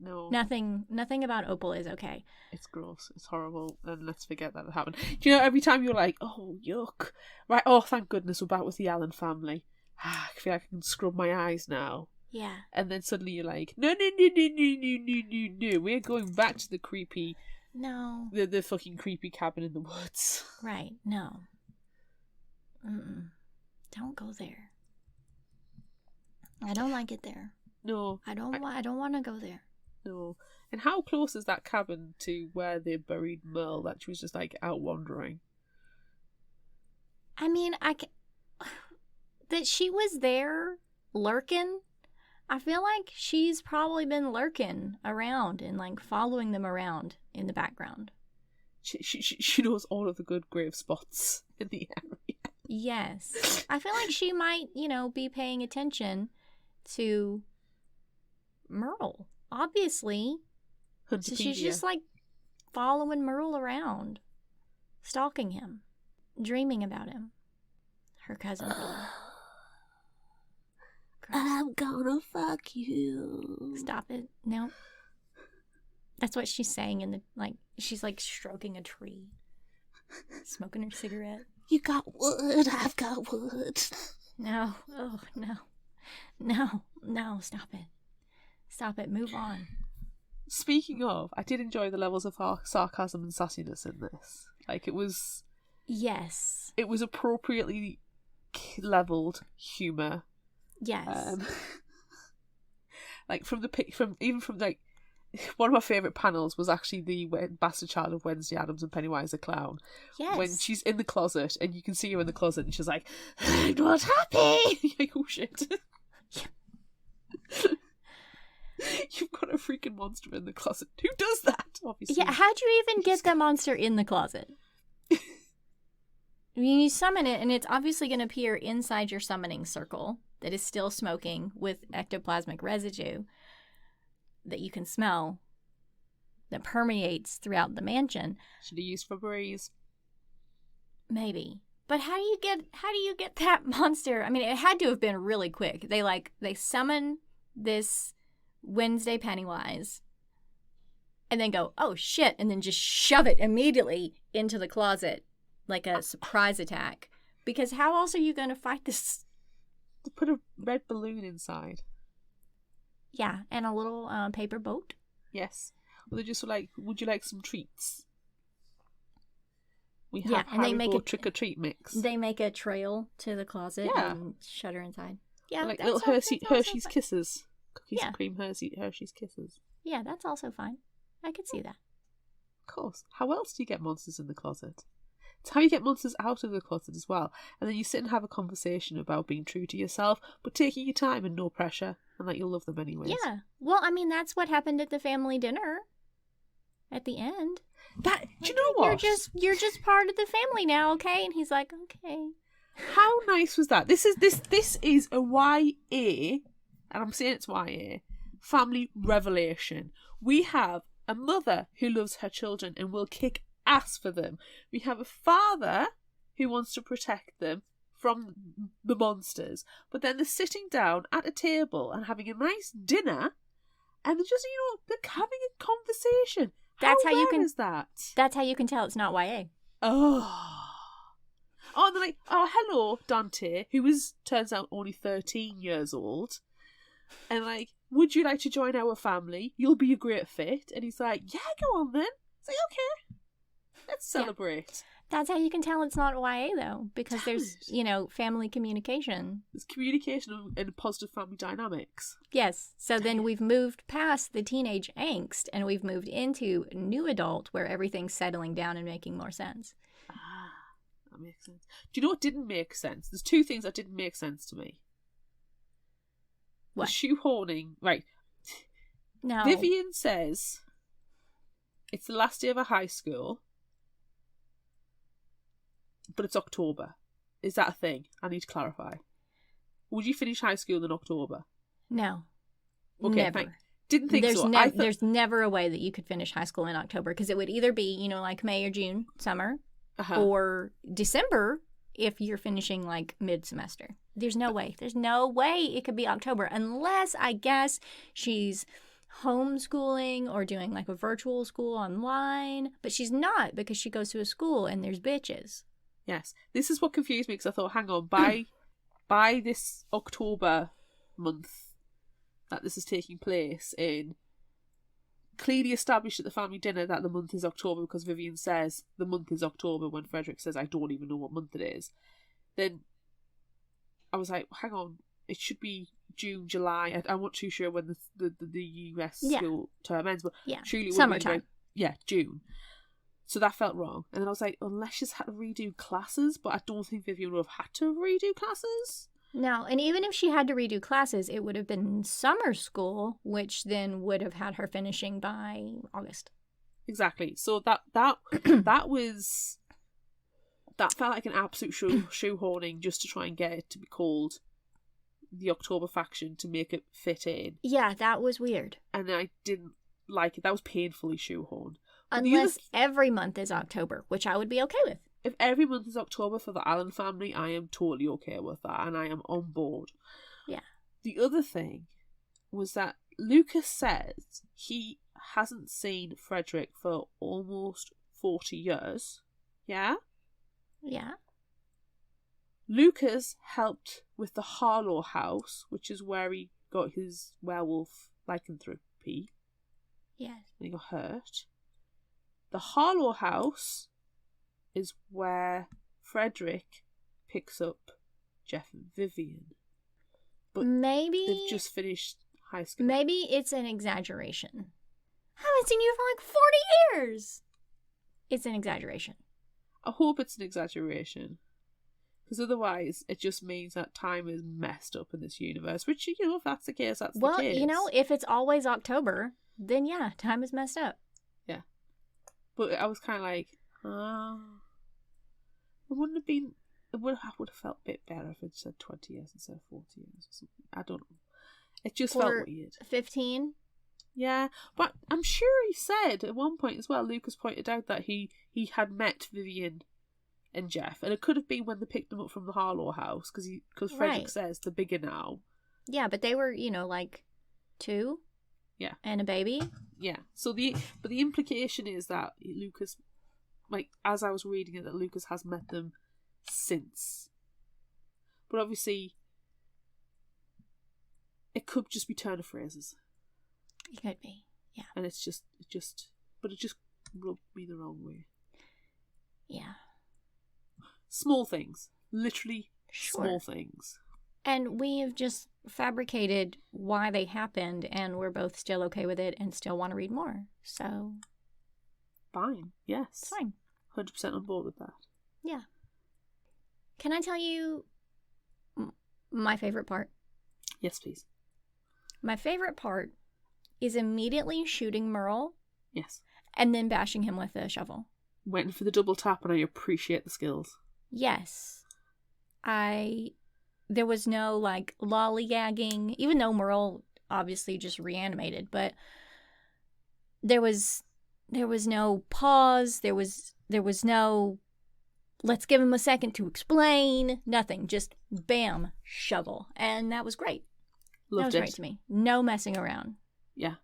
No. Nothing about Opal is okay. It's gross. It's horrible. And let's forget that it happened. Do you know, every time you're like, oh, yuck. Right, oh, thank goodness we're back with the Allen family. I feel like I can scrub my eyes now. Yeah. And then suddenly you're like, no. We're going back to the creepy... No. The fucking creepy cabin in the woods. Right. No. Don't go there. I don't like it there. No. I don't want to go there. No. And how close is that cabin to where they buried Merle that she was just like out wandering? I mean, that she was there lurking. I feel like she's probably been lurking around and like following them around in the background. She knows all of the good grave spots in the area. Yes. I feel like she might, you know, be paying attention to Merle. Obviously. So she's just like following Merle around, stalking him, dreaming about him. Her cousin. I'm gonna fuck you. Stop it. No. That's what she's saying in the, like, she's like stroking a tree, smoking her cigarette. You got wood, I've got wood. No. Oh, no. No, stop it. Stop it. Move on. Speaking of, I did enjoy the levels of sarcasm and sassiness in this. Like, it was... Yes. It was appropriately levelled humour. Yes. Like, from one of my favourite panels was actually the bastard child of Wednesday Addams and Pennywise the Clown. Yes. When she's in the closet and you can see her in the closet and she's like, I'm not happy. You're like, oh shit. You've got a freaking monster in the closet. Who does that? Obviously. Yeah, how'd you even get the monster in the closet? I mean, you summon it, and it's obviously going to appear inside your summoning circle that is still smoking with ectoplasmic residue that you can smell that permeates throughout the mansion. Should have used Febreze. Maybe. But how do you get that monster? I mean, it had to have been really quick. They summon this Wednesday Pennywise and then go, oh shit, and then just shove it immediately into the closet like a surprise attack. Because how else are you going to fight this? To put a red balloon inside. Yeah, and a little paper boat. Yes. Well, they just were like, would you like some treats? We have and they make a trick-or-treat mix. They make a trail to the closet and shut her inside. Yeah, like that's little Hershey's fine. Kisses. Cookies and cream Hershey's Kisses. Yeah, that's also fine. I could see that. Of course. How else do you get monsters in the closet? It's how you get monsters out of the closet as well. And then you sit and have a conversation about being true to yourself, but taking your time and no pressure, and that you'll love them anyways. Yeah. Well, I mean, that's what happened at the family dinner at the end. Do you know what? You're just part of the family now, okay? And he's like, okay. How nice was that? This is a YA, and I'm saying it's YA, family revelation. We have a mother who loves her children and will kick ass for them. We have a father who wants to protect them from the monsters, but then they're sitting down at a table and having a nice dinner, and they're just, they're having a conversation. That's how you can. Is that? That's how you can tell it's not YA. Oh, and they're like, oh, hello, Dante, who turns out only 13 years old, and like, would you like to join our family? You'll be a great fit. And he's like, yeah, go on then. It's like, okay, let's celebrate. That's how you can tell it's not YA, though, because there's, family communication. There's communication and positive family dynamics. Yes. So then we've moved past the teenage angst and we've moved into new adult where everything's settling down and making more sense. Ah, that makes sense. Do you know what didn't make sense? There's two things that didn't make sense to me. What? The shoehorning. Right. No. Vivian says it's the last day of a high school, but it's October. Is that a thing? I need to clarify. Would you finish high school in October? No. Okay, never. Didn't think so. There's never a way that you could finish high school in October because it would either be, like May or June, summer, or December if you're finishing like mid-semester. There's no way. There's no way it could be October unless, I guess, she's homeschooling or doing like a virtual school online. But she's not because she goes to a school and there's bitches. Yes. This is what confused me because I thought, hang on, by this October month that this is taking place in, clearly established at the family dinner that the month is October because Vivian says the month is October when Frederick says I don't even know what month it is. Then I was like, hang on, it should be June, July. I'm not too sure when the US school term ends, but surely it would summertime. June. So that felt wrong. And then I was like, unless she's had to redo classes, but I don't think Vivian would have had to redo classes. No, and even if she had to redo classes, it would have been summer school, which then would have had her finishing by August. Exactly. So that felt like an absolute shoehorning just to try and get it to be called the October faction to make it fit in. Yeah, that was weird. And I didn't like it. That was painfully shoehorned. Unless every month is October, which I would be okay with. If every month is October for the Allen family, I am totally okay with that, and I am on board. Yeah. The other thing was that Lucas says he hasn't seen Frederick for almost 40 years. Yeah? Yeah. Lucas helped with the Harlow house, which is where he got his werewolf lycanthropy. Yes. And he got hurt. The Harlow house is where Frederick picks up Jeff and Vivian. But maybe they've just finished high school. Maybe it's an exaggeration. haven't seen you for like 40 years. It's an exaggeration. I hope it's an exaggeration. Because otherwise, it just means that time is messed up in this universe. Which, you know, if that's the case, that's the case. Well, you know, if it's always October, then yeah, time is messed up. Yeah. But I was kind of like, it wouldn't have been... I would have felt a bit better if it said 20 years instead of 40 years or something. I don't know. It just felt weird. 15? Yeah, but I'm sure he said at one point as well, Lucas pointed out that he had met Vivian and Jeff, and it could have been when they picked them up from the Harlow house, because Frederick says they're bigger now. Yeah, but they were, you know, like 2? Yeah. And a baby? Yeah. So the implication is that Lucas, like, as I was reading it, that Lucas has met them since. But obviously, it could just be turn of phrases. It could be, yeah. And it just rubbed me the wrong way. Yeah. Small things. Literally Sure. small things. And we have just fabricated why they happened, and we're both still okay with it and still want to read more. So, Fine. Yes. it's fine. 100% on board with that. Yeah. Can I tell you my favorite part? Yes, please. My favorite part is immediately shooting Merle Yes. and then bashing him with a shovel. Waiting for the double tap, and I appreciate the skills. Yes. There was no, like, lollygagging, even though Merle obviously just reanimated, but there was no pause, there was no, let's give him a second to explain, nothing, just bam, shovel. And that was great. Loved that was it. great to me. No messing around. Yeah.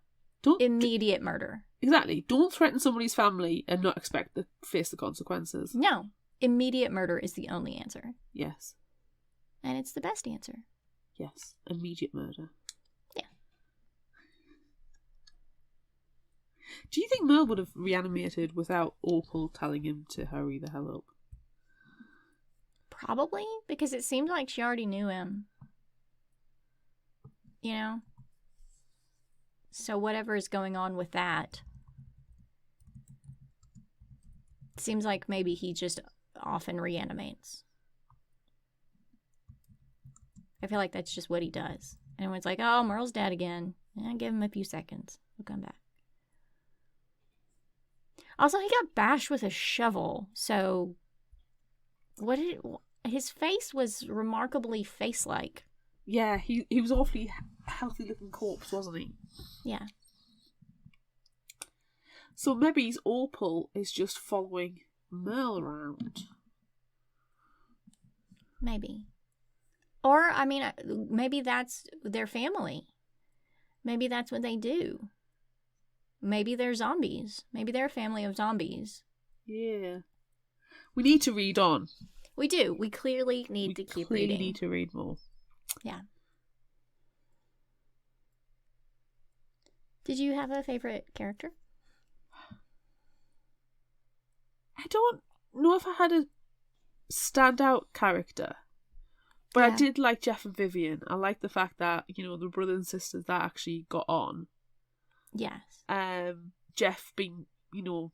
Immediate murder. Exactly. Don't threaten somebody's family and not expect to face the consequences. No. Immediate murder is the only answer. Yes. And it's the best answer. Yes. Immediate murder. Yeah. Do you think Merle would have reanimated without Opal telling him to hurry the hell up? Probably, because it seemed like she already knew him. You know? So whatever is going on with that, it seems like maybe he just often reanimates. I feel like that's just what he does. And everyone's like, oh, Merle's dead again. Give him a few seconds. He'll come back. Also, he got bashed with a shovel, so his face was remarkably face-like. Yeah, he was awfully healthy looking corpse, wasn't he? Yeah. So maybe Opal is just following Merle around. Maybe. Or, I mean, maybe that's their family. Maybe that's what they do. Maybe they're zombies. Maybe they're a family of zombies. Yeah. We need to read on. We do. We clearly need to keep reading. We need to read more. Yeah. Did you have a favorite character? I don't know if I had a standout character. But Yeah. I did like Jeff and Vivian. I like the fact that, you know, the brother and sisters that actually got on. Yes. Jeff being, you know,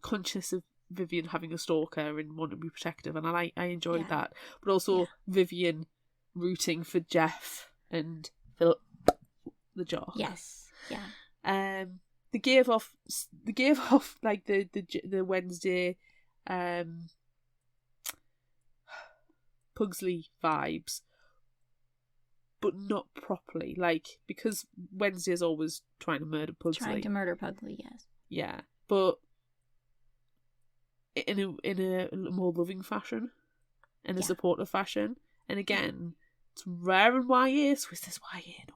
conscious of Vivian having a stalker and wanting to be protective, and I enjoyed that. But also Vivian rooting for Jeff and Philip the jock. Yes. Yeah. They gave off like the Wednesday Pugsley vibes, but not properly. Like, because Wednesday is always trying to murder Pugsley. Trying to murder Pugsley, yes. Yeah, but in a more loving fashion, in a supportive fashion. And again, it's rare in YA, so is this YA? No.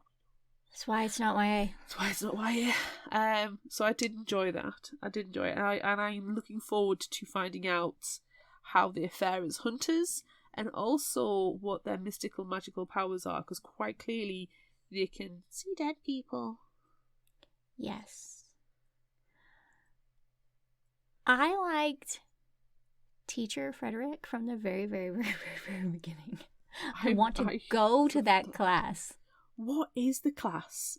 That's why it's not YA. That's why it's not YA. So I did enjoy that. I did enjoy it, and I'm looking forward to finding out how they fare as hunters, and also what their mystical magical powers are, because quite clearly they can see dead people. Yes. I liked Teacher Frederick from the very, very, very, very, very beginning. I want to go to that class. What is the class?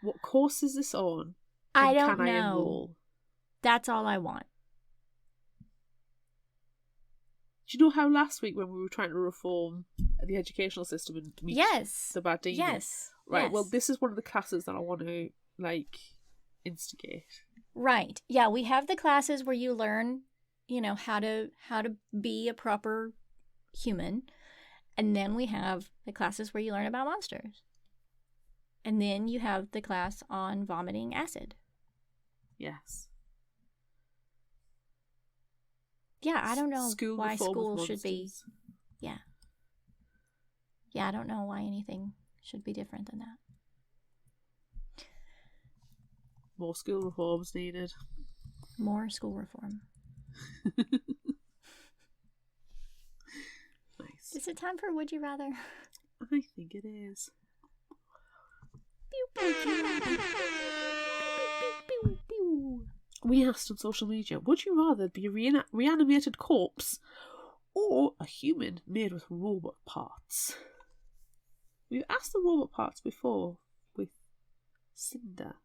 What course is this on? I And don't can I know. enroll? That's all I want. Do you know how last week when we were trying to reform the educational system and meet Yes. the bad Damien? Yes. Right, Yes. well, this is one of the classes that I want to, instigate. Right. Yeah, we have the classes where you learn, how to be a proper human. And then we have the classes where you learn about monsters. And then you have the class on vomiting acid. Yes. Yeah, I don't know School why reform of school should be. monsters. Yeah. Yeah, I don't know why anything should be different than that. More school reforms needed. More school reform. Nice. Is it time for Would You Rather? I think it is. We asked on social media, would you rather be a reanimated corpse or a human made with robot parts? We've asked the robot parts before with Cinder,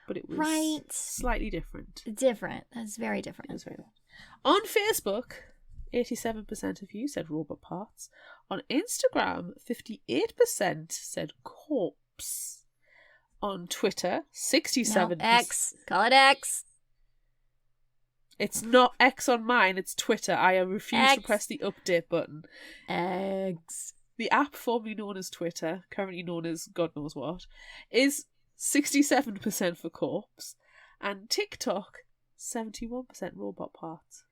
but it was Right. slightly different. Different. That's very It different. was very different. On Facebook, 87% of you said robot parts. On Instagram, 58% said corpse. On Twitter, 67%. No, X. Call it X. It's not X on mine, it's Twitter. I refuse to X. press the update button. X. The app formerly known as Twitter, currently known as God knows what, is 67% for corpse. And TikTok, 71% robot parts.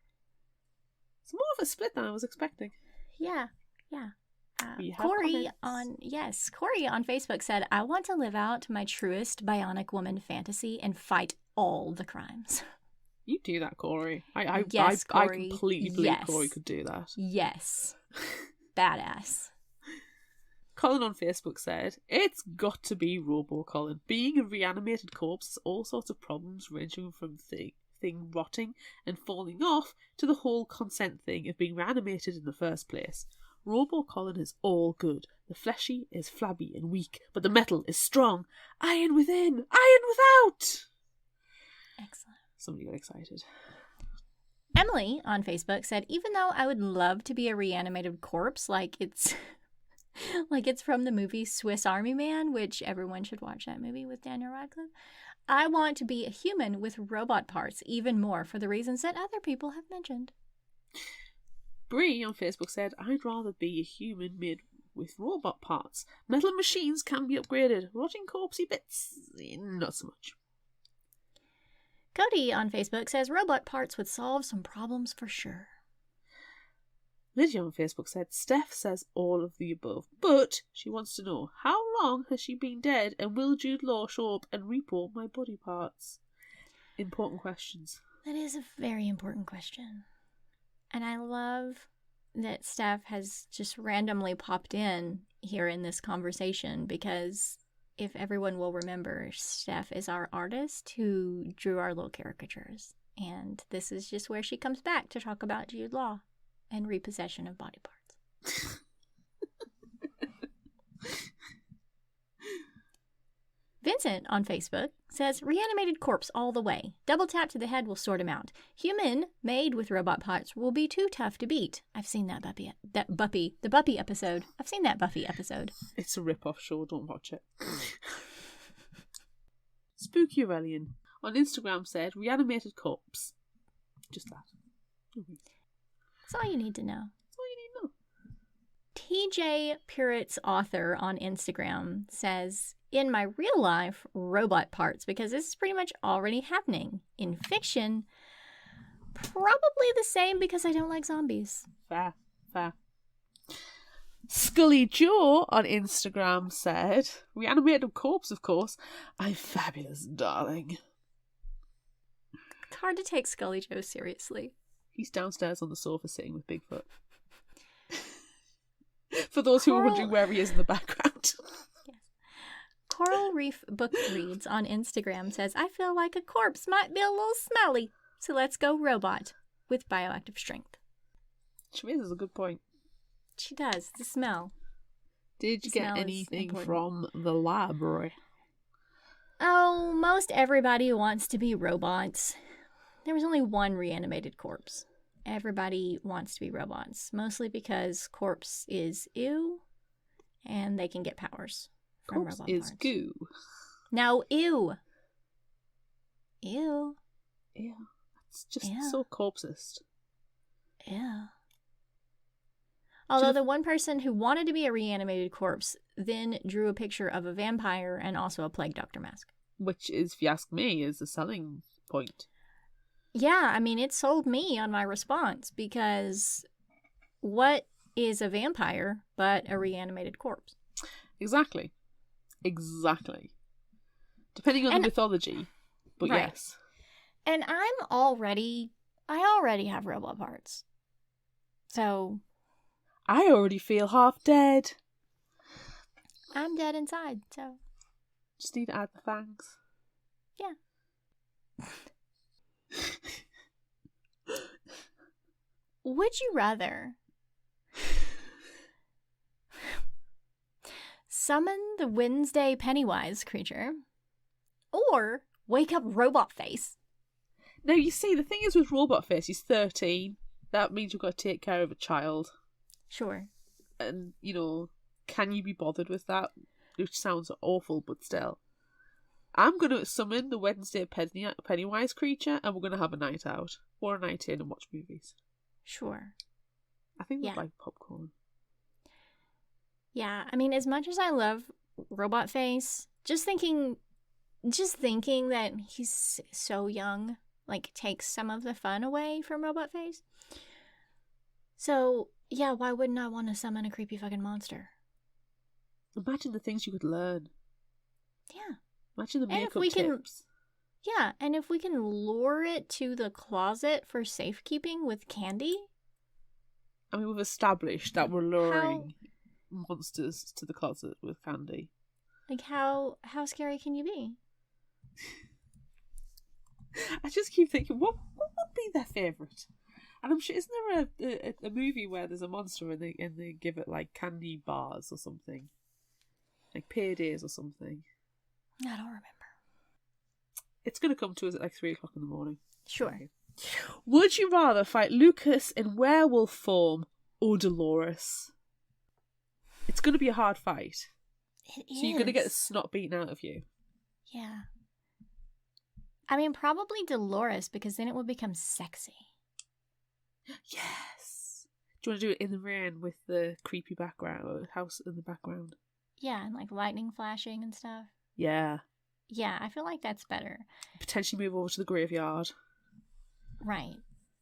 It's more of a split than I was expecting. Yeah. Yeah. We have Corey comments. Corey on Facebook said, I want to live out my truest bionic woman fantasy and fight all the crimes. You do that, Corey. I Yes, Corey. I completely believe Yes. Corey could do that. Yes. Badass. Colin on Facebook said, it's got to be Robo Colin. Being a reanimated corpse has all sorts of problems ranging from thing rotting and falling off to the whole consent thing of being reanimated in the first place. Robo Colin is all good. The fleshy is flabby and weak, but the metal is strong. Iron within, iron without! Excellent. Somebody got excited. Emily on Facebook said, even though I would love to be a reanimated corpse like it's like it's from the movie Swiss Army Man, which everyone should watch that movie with Daniel Radcliffe, I want to be a human with robot parts even more for the reasons that other people have mentioned. Bree on Facebook said, I'd rather be a human made with robot parts. Metal machines can be upgraded. Rotting corpsey bits, not so much. Cody on Facebook says robot parts would solve some problems for sure. Lydia on Facebook said, Steph says all of the above, but she wants to know, how long has she been dead and will Jude Law show up and repo my body parts? Important questions. That is a very important question. And I love that Steph has just randomly popped in here in this conversation because if everyone will remember, Steph is our artist who drew our little caricatures. And this is just where she comes back to talk about Jude Law and repossession of body parts. Vincent on Facebook says, reanimated corpse all the way. Double tap to the head will sort him out. Human made with robot parts will be too tough to beat. I've seen the Buffy episode. I've seen that Buffy episode. It's a rip-off show, don't watch it. Spooky Aurelian on Instagram said, reanimated corpse. Just that. That's all you need to know. That's all you need to know. TJ Purrett's author on Instagram says, in my real life, robot parts, because this is pretty much already happening. In fiction, probably the same because I don't like zombies. Fair. Scully Joe on Instagram said, reanimated corpse, of course. I'm fabulous, darling. It's hard to take Scully Joe seriously. He's downstairs on the sofa sitting with Bigfoot. For those who are wondering where he is in the background. Yes. Coral Reef Book Reads on Instagram says, I feel like a corpse might be a little smelly, so let's go robot with bioactive strength. She raises a good point. She does. The smell. Did you The get smell is anything important. from the library? Oh, most everybody wants to be robots. There was only one reanimated corpse. Everybody wants to be robots, mostly because corpse is ew, and they can get powers from Corpse robot is parts. goo. No, ew. Ew. Yeah, it's just Yeah. so corpsist. Yeah. Although the one person who wanted to be a reanimated corpse then drew a picture of a vampire and also a plague doctor mask. Which is, if you ask me, is a selling point. Yeah, I mean, it sold me on my response because what is a vampire but a reanimated corpse? Exactly. Depending on the mythology, but right. yes. And I already have robot parts. So I already feel half dead. I'm dead inside, so. Just need to add the fangs. Yeah. Would you rather summon the Wednesday Pennywise creature or wake up robot face? Now, you see, the thing is with Robot Face, he's 13. That means you've got to take care of a child. Sure. And, can you be bothered with that? Which sounds awful, but still. I'm going to summon the Wednesday Pennywise creature, and we're going to have a night out. Or a night in and watch movies. Sure. I think Yeah. we'd like popcorn. Yeah, I mean, as much as I love Robot Face, just thinking that he's so young, takes some of the fun away from Robot Face. So, yeah, why wouldn't I want to summon a creepy fucking monster? Imagine the things you could learn. Yeah. Imagine the And if makeup we tips. Yeah, and if we can lure it to the closet for safekeeping with candy. I mean, we've established that we're luring monsters to the closet with candy. How scary can you be? I just keep thinking, what would be their favourite? And I'm sure, isn't there a movie where there's a monster and they give it candy bars or something, paydays or something? I don't remember. It's going to come to us at 3 o'clock in the morning. Sure. Okay. Would you rather fight Lucas in werewolf form or Dolores? It's going to be a hard fight. It is. So you're going to get the snot beaten out of you. Yeah. I mean, probably Dolores, because then it would become sexy. Yes. Do you want to do it in the rain with the creepy background, or house in the background? Yeah, and lightning flashing and stuff. Yeah. Yeah, I feel like that's better. Potentially move over to the graveyard. Right.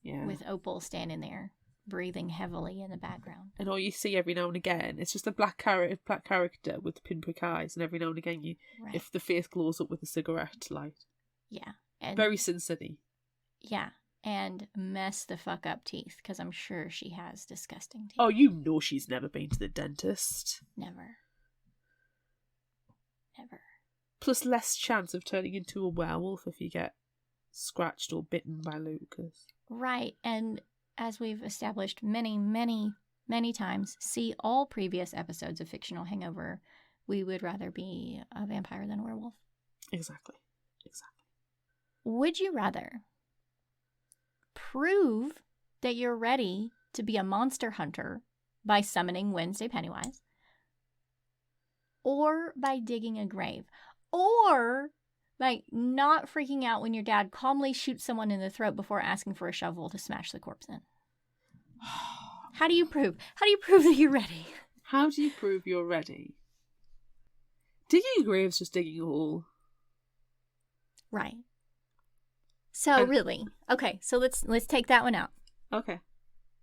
Yeah. With Opal standing there, breathing heavily in the background. And all you see every now and again, it's just a black character with pinprick eyes, and every now and again, Right. if the face glows up with a cigarette light. Yeah. And Very Sin City. yeah. And mess the fuck up teeth, because I'm sure she has disgusting teeth. Oh, you know she's never been to the dentist. Never. Never. Plus less chance of turning into a werewolf if you get scratched or bitten by Lucas. Right. And as we've established many, many, many times, see all previous episodes of Fictional Hangover, we would rather be a vampire than a werewolf. Exactly. Would you rather prove that you're ready to be a monster hunter by summoning Wednesday Pennywise, or by digging a grave, or by not freaking out when your dad calmly shoots someone in the throat before asking for a shovel to smash the corpse in? How do you prove that you're ready? How do you prove you're ready? Digging a grave's just digging a hole. Right. So really, okay, so let's take that one out. Okay.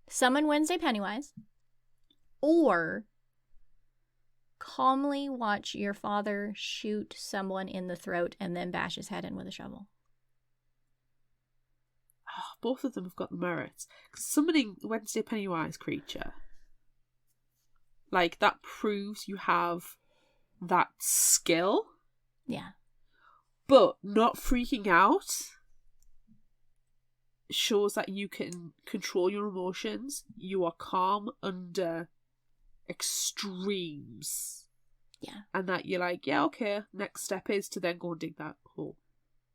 Summon Wednesday Pennywise, or calmly watch your father shoot someone in the throat and then bash his head in with a shovel. Oh, both of them have got the merits. Summoning the Wednesday Pennywise creature, that proves you have that skill. Yeah. But not freaking out shows that you can control your emotions. You are calm under extremes. Yeah. And that you're like, yeah, okay, next step is to then go and dig that hole.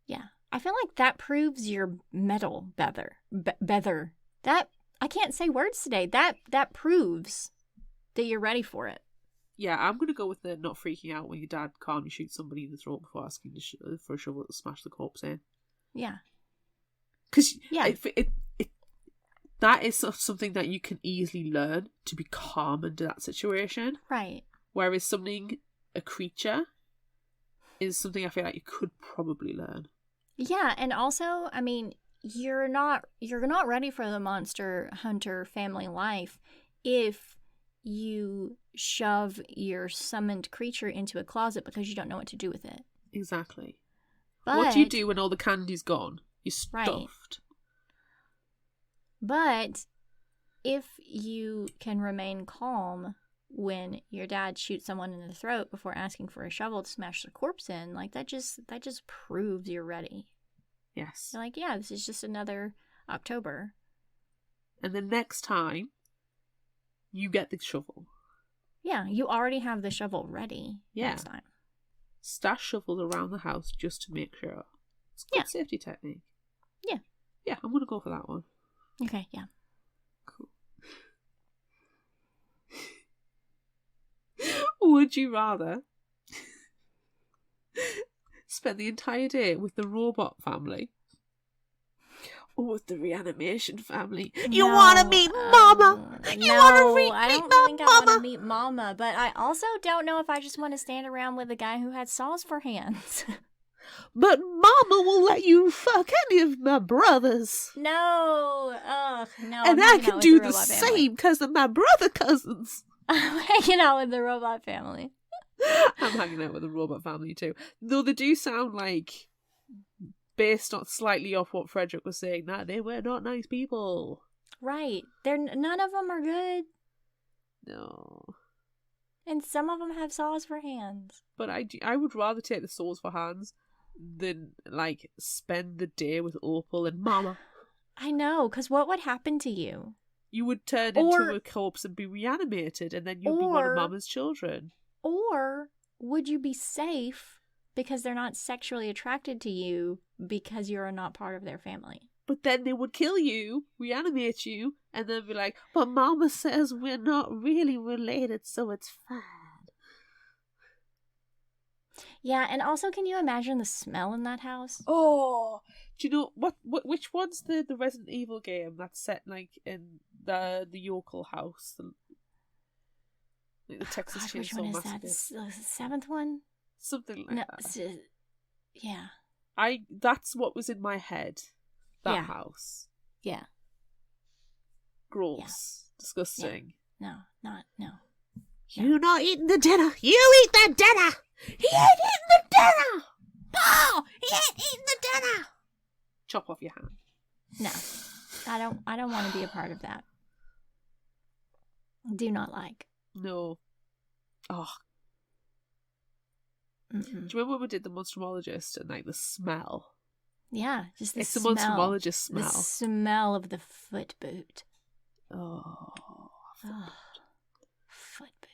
Yeah. I feel like that proves your metal beather. That, I can't say words today. That proves that you're ready for it. Yeah, I'm going to go with the not freaking out when your dad calmly shoots somebody in the throat before asking for a shovel to smash the corpse in. Yeah. Because Yeah. that is something that you can easily learn to be calm under that situation. Right. Whereas a creature, is something I feel like you could probably learn. Yeah, and also, I mean, you're not ready for the monster hunter family life if you shove your summoned creature into a closet because you don't know what to do with it. Exactly. But What do you do when all the candy's gone? You're stuffed. Right. But if you can remain calm when your dad shoots someone in the throat before asking for a shovel to smash the corpse in, like that just proves you're ready. Yes. You're like, yeah, this is just another October. And the next time, you get the shovel. Yeah, you already have the shovel ready next time. Stash shovels around the house just to make sure. It's a good safety technique. Yeah. Yeah, I'm going to go for that one. Okay, yeah. Cool. Would you rather spend the entire day with the robot family or with the reanimation family? You want to meet Mama? You want to meet I don't Mama? think I want to meet Mama, but I also don't know if I just want to stand around with a guy who had saws for hands. But Mama will let you fuck any of my brothers. No. Ugh, no. And I'm I hanging out can with do the the robot family. same because of my brother cousins. I'm hanging out with the robot family. I'm hanging out with the robot family too. Though they do sound like, based on slightly off what Frederick was saying, that they were not nice people. Right. None of them are good. No. And some of them have saws for hands. But I would rather take the saws for hands than, like, spend the day with Opal and Mama. I know, because what would happen to you? You would turn into a corpse and be reanimated, and then you'd be one of Mama's children. Or would you be safe because they're not sexually attracted to you because you're not part of their family? But then they would kill you, reanimate you, and then be like, but Mama says we're not really related, so it's fine. Yeah, and also, can you imagine the smell in that house? Oh, do you know which one's the Resident Evil game that's set like in the yokel house, the Texas Chainsaw which one is Massacre? that? The seventh one? Something like that. Yeah. That's what was in my head. That Yeah. house. Yeah. Gross. Yeah. Disgusting. No. You're not eating the dinner. You eat the dinner. He ain't eating the dinner. No, he ain't eating the dinner. Chop off your hand. No. I don't want to be a part of that. Do not like. No. Oh. Mm-mm. Do you remember when we did the Monstrumologist and like the smell? Yeah, just the It's the smell. Monstrumologist smell. The smell of the foot boot. Oh. Foot boot.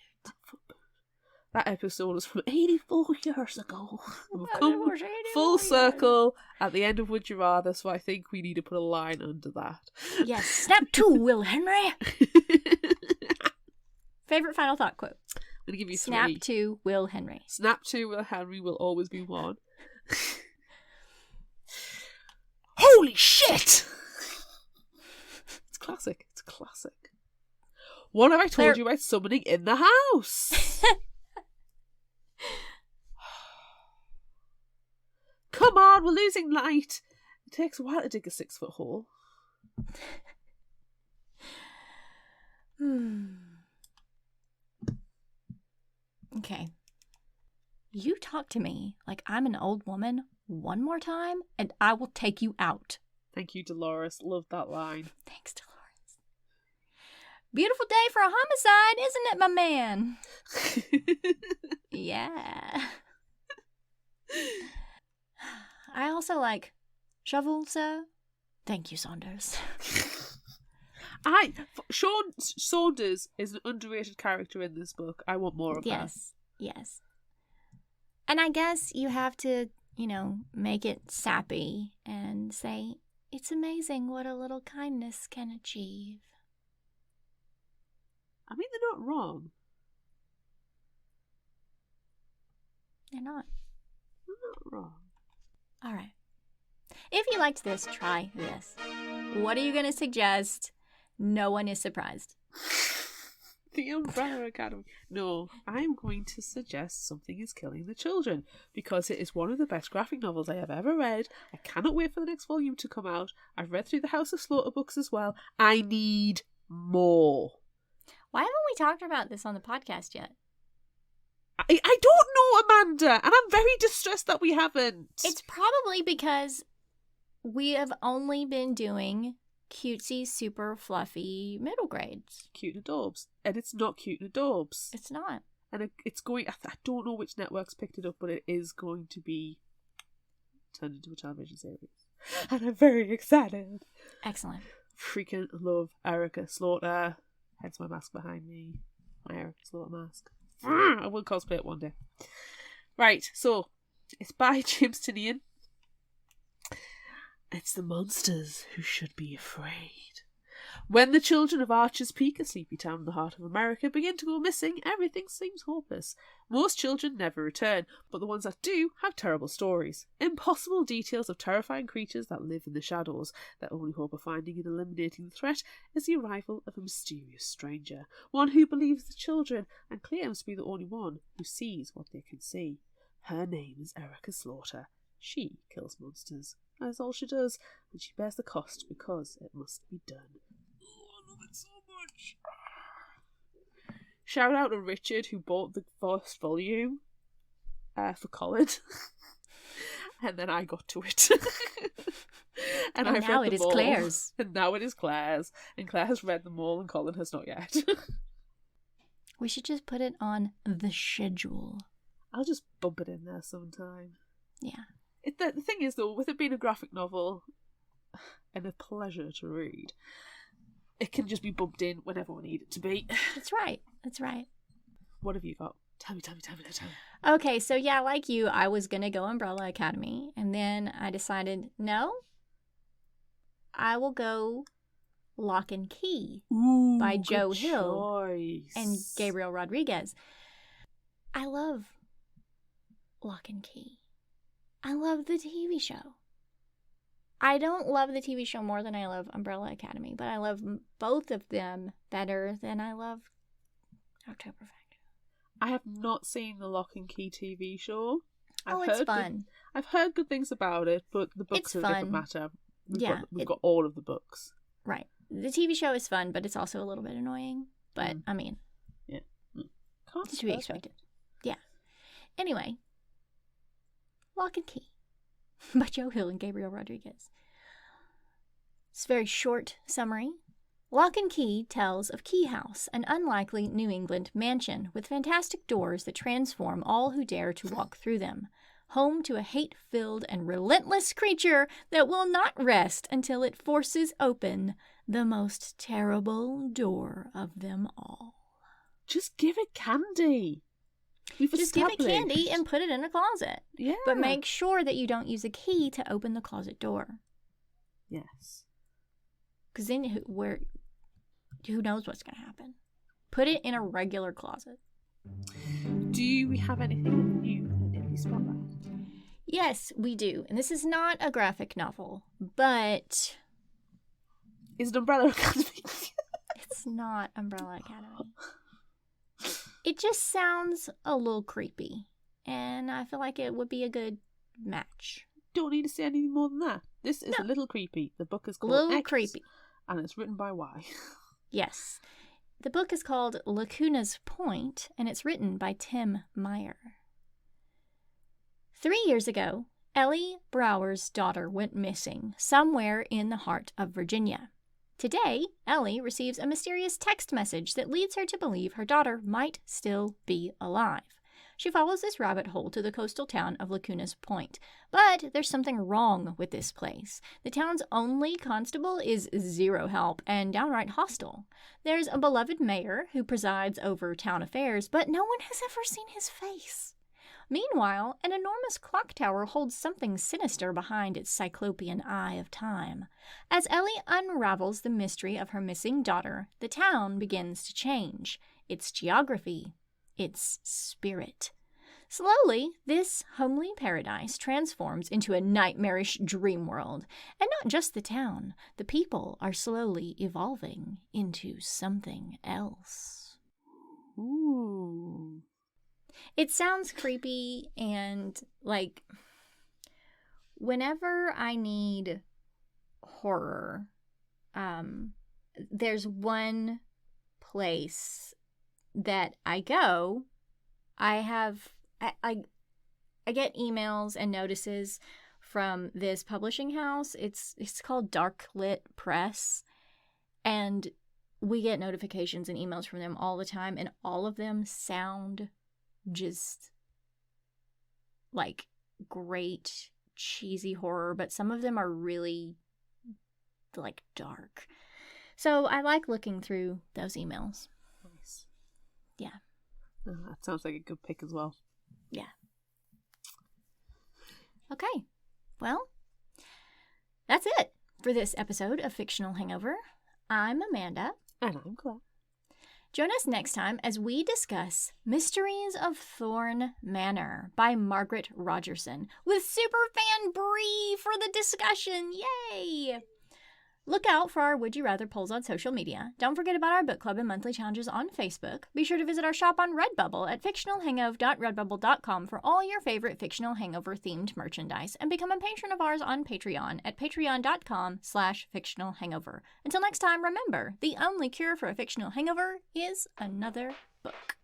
That episode was from 84 years ago. We've That come was 84 full years. circle at the end of Would You Rather, so I think we need to put a line under that. Yes, snap to Will Henry. Favorite final thought quote. I'm going to give you Snap three. to Will Henry. Snap to Will Henry will always be one. Holy shit! It's classic. It's classic. What have I told you about summoning in the house? Come on, we're losing light. It takes a while to dig a 6-foot hole. Okay. You talk to me like I'm an old woman one more time, and I will take you out. Thank you, Dolores. Love that line. Thanks, Dolores. Beautiful day for a homicide, isn't it, my man? Yeah. I also like shovel, sir. Thank you, Saunders. Sean Saunders is an underrated character in this book. I want more of her. Yes. Yes. And I guess you have to, make it sappy and say, it's amazing what a little kindness can achieve. I mean, they're not wrong. They're not. They're not wrong. All right. If you liked this, try this. What are you going to suggest? No one is surprised. The Umbrella Academy. No, I'm going to suggest Something is Killing the Children, because it is one of the best graphic novels I have ever read. I cannot wait for the next volume to come out. I've read through the House of Slaughter books as well. I need more. Why haven't we talked about this on the podcast yet? I don't know, Amanda, and I'm very distressed that we haven't. It's probably because we have only been doing cutesy, super fluffy middle grades. Cute and adorbs. And it's not Cute and adorbs. It's not. And it's going... I don't know which network's picked it up, but it is going to be turned into a television series. And I'm very excited. Excellent. Freaking love Erica Slaughter. Hence my mask behind me. My Erica Slaughter mask. I will cosplay it one day. Right, so it's by James Tynion. It's the monsters who should be afraid. When the children of Archer's Peak, a sleepy town in the heart of America, begin to go missing, everything seems hopeless. Most children never return, but the ones that do have terrible stories. Impossible details of terrifying creatures that live in the shadows. Their only hope of finding and eliminating the threat is the arrival of a mysterious stranger, one who believes the children and claims to be the only one who sees what they can see. Her name is Erica Slaughter. She kills monsters. That's all she does, and she bears the cost because it must be done. Oh, I love it so much. Shout out to Richard, who bought the first volume for Colin. And then I got to it. And now it is Claire's. And now it is Claire's. And Claire has read them all and Colin has not yet. We should just put it on the schedule. I'll just bump it in there sometime. Yeah. The thing is, though, with it being a graphic novel and a pleasure to read, it can just be bumped in whenever we need it to be. That's right. That's right. What have you got? Tell me. Okay, so yeah, like you, I was going to go Umbrella Academy, and then I decided, no, I will go Lock and Key by Joe Hill and Gabriel Rodriguez. I love Lock and Key. I love the TV show. I don't love the TV show more than I love Umbrella Academy, but I love both of them better than I love Oktoberfest. I have not seen the Lock and Key TV show. It's fun. I've heard good things about it, but the books are a different matter. We've got all of the books. Right. The TV show is fun, but it's also a little bit annoying. But, I mean, yeah, to be expected. Yeah. Anyway, Lock and Key by Joe Hill and Gabriel Rodriguez. It's a very short summary. Lock and Key tells of Key House, an unlikely New England mansion with fantastic doors that transform all who dare to walk through them. Home to a hate-filled and relentless creature that will not rest until it forces open the most terrible door of them all. Just give it candy. Just give it candy and put it in a closet. Yeah. But make sure that you don't use a key to open the closet door. Yes. Because then who knows what's going to happen? Put it in a regular closet. Do we have anything new in the Indie Spotlight? Yes, we do. And this is not a graphic novel, but... Is it Umbrella Academy? It's not Umbrella Academy. It just sounds a little creepy, and I feel like it would be a good match. Don't need to say anything more than that. This is a little creepy. The book is called Little X, creepy. And it's written by Y. Yes. The book is called Lacuna's Point, and it's written by Tim Meyer. 3 years ago, Ellie Brower's daughter went missing somewhere in the heart of Virginia. Today, Ellie receives a mysterious text message that leads her to believe her daughter might still be alive. She follows this rabbit hole to the coastal town of Lacuna's Point. But there's something wrong with this place. The town's only constable is zero help and downright hostile. There's a beloved mayor who presides over town affairs, but no one has ever seen his face. Meanwhile, an enormous clock tower holds something sinister behind its cyclopean eye of time. As Ellie unravels the mystery of her missing daughter, the town begins to change. Its geography, its spirit. Slowly, this homely paradise transforms into a nightmarish dream world. And not just the town. The people are slowly evolving into something else. Ooh. It sounds creepy, and like whenever I need horror, there's one place that I go. I get emails and notices from this publishing house. It's called Dark Lit Press, and we get notifications and emails from them all the time, and all of them sound just like great cheesy horror, but some of them are really like dark. So I like looking through those emails. Nice. Yeah. Oh, that sounds like a good pick as well. Yeah. Okay. Well, that's it for this episode of Fictional Hangover. I'm Amanda. And I'm Claire. Join us next time as we discuss Mysteries of Thorn Manor by Margaret Rogerson with superfan Bree for the discussion. Yay! Look out for our Would You Rather polls on social media. Don't forget about our book club and monthly challenges on Facebook. Be sure to visit our shop on Redbubble at fictionalhangover.redbubble.com for all your favorite Fictional Hangover themed merchandise, and become a patron of ours on Patreon at patreon.com/fictionalhangover. Until next time, remember, the only cure for a fictional hangover is another book.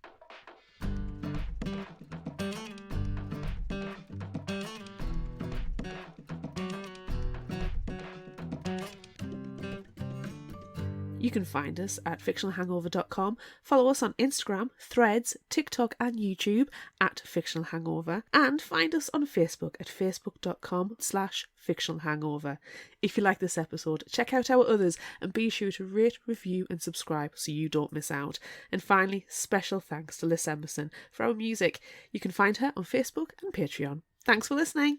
You can find us at fictionalhangover.com. Follow us on Instagram, Threads, TikTok and YouTube at Fictional Hangover. And find us on Facebook at facebook.com/fictionalhangover. If you like this episode, check out our others and be sure to rate, review and subscribe so you don't miss out. And finally, special thanks to Liz Emerson for our music. You can find her on Facebook and Patreon. Thanks for listening.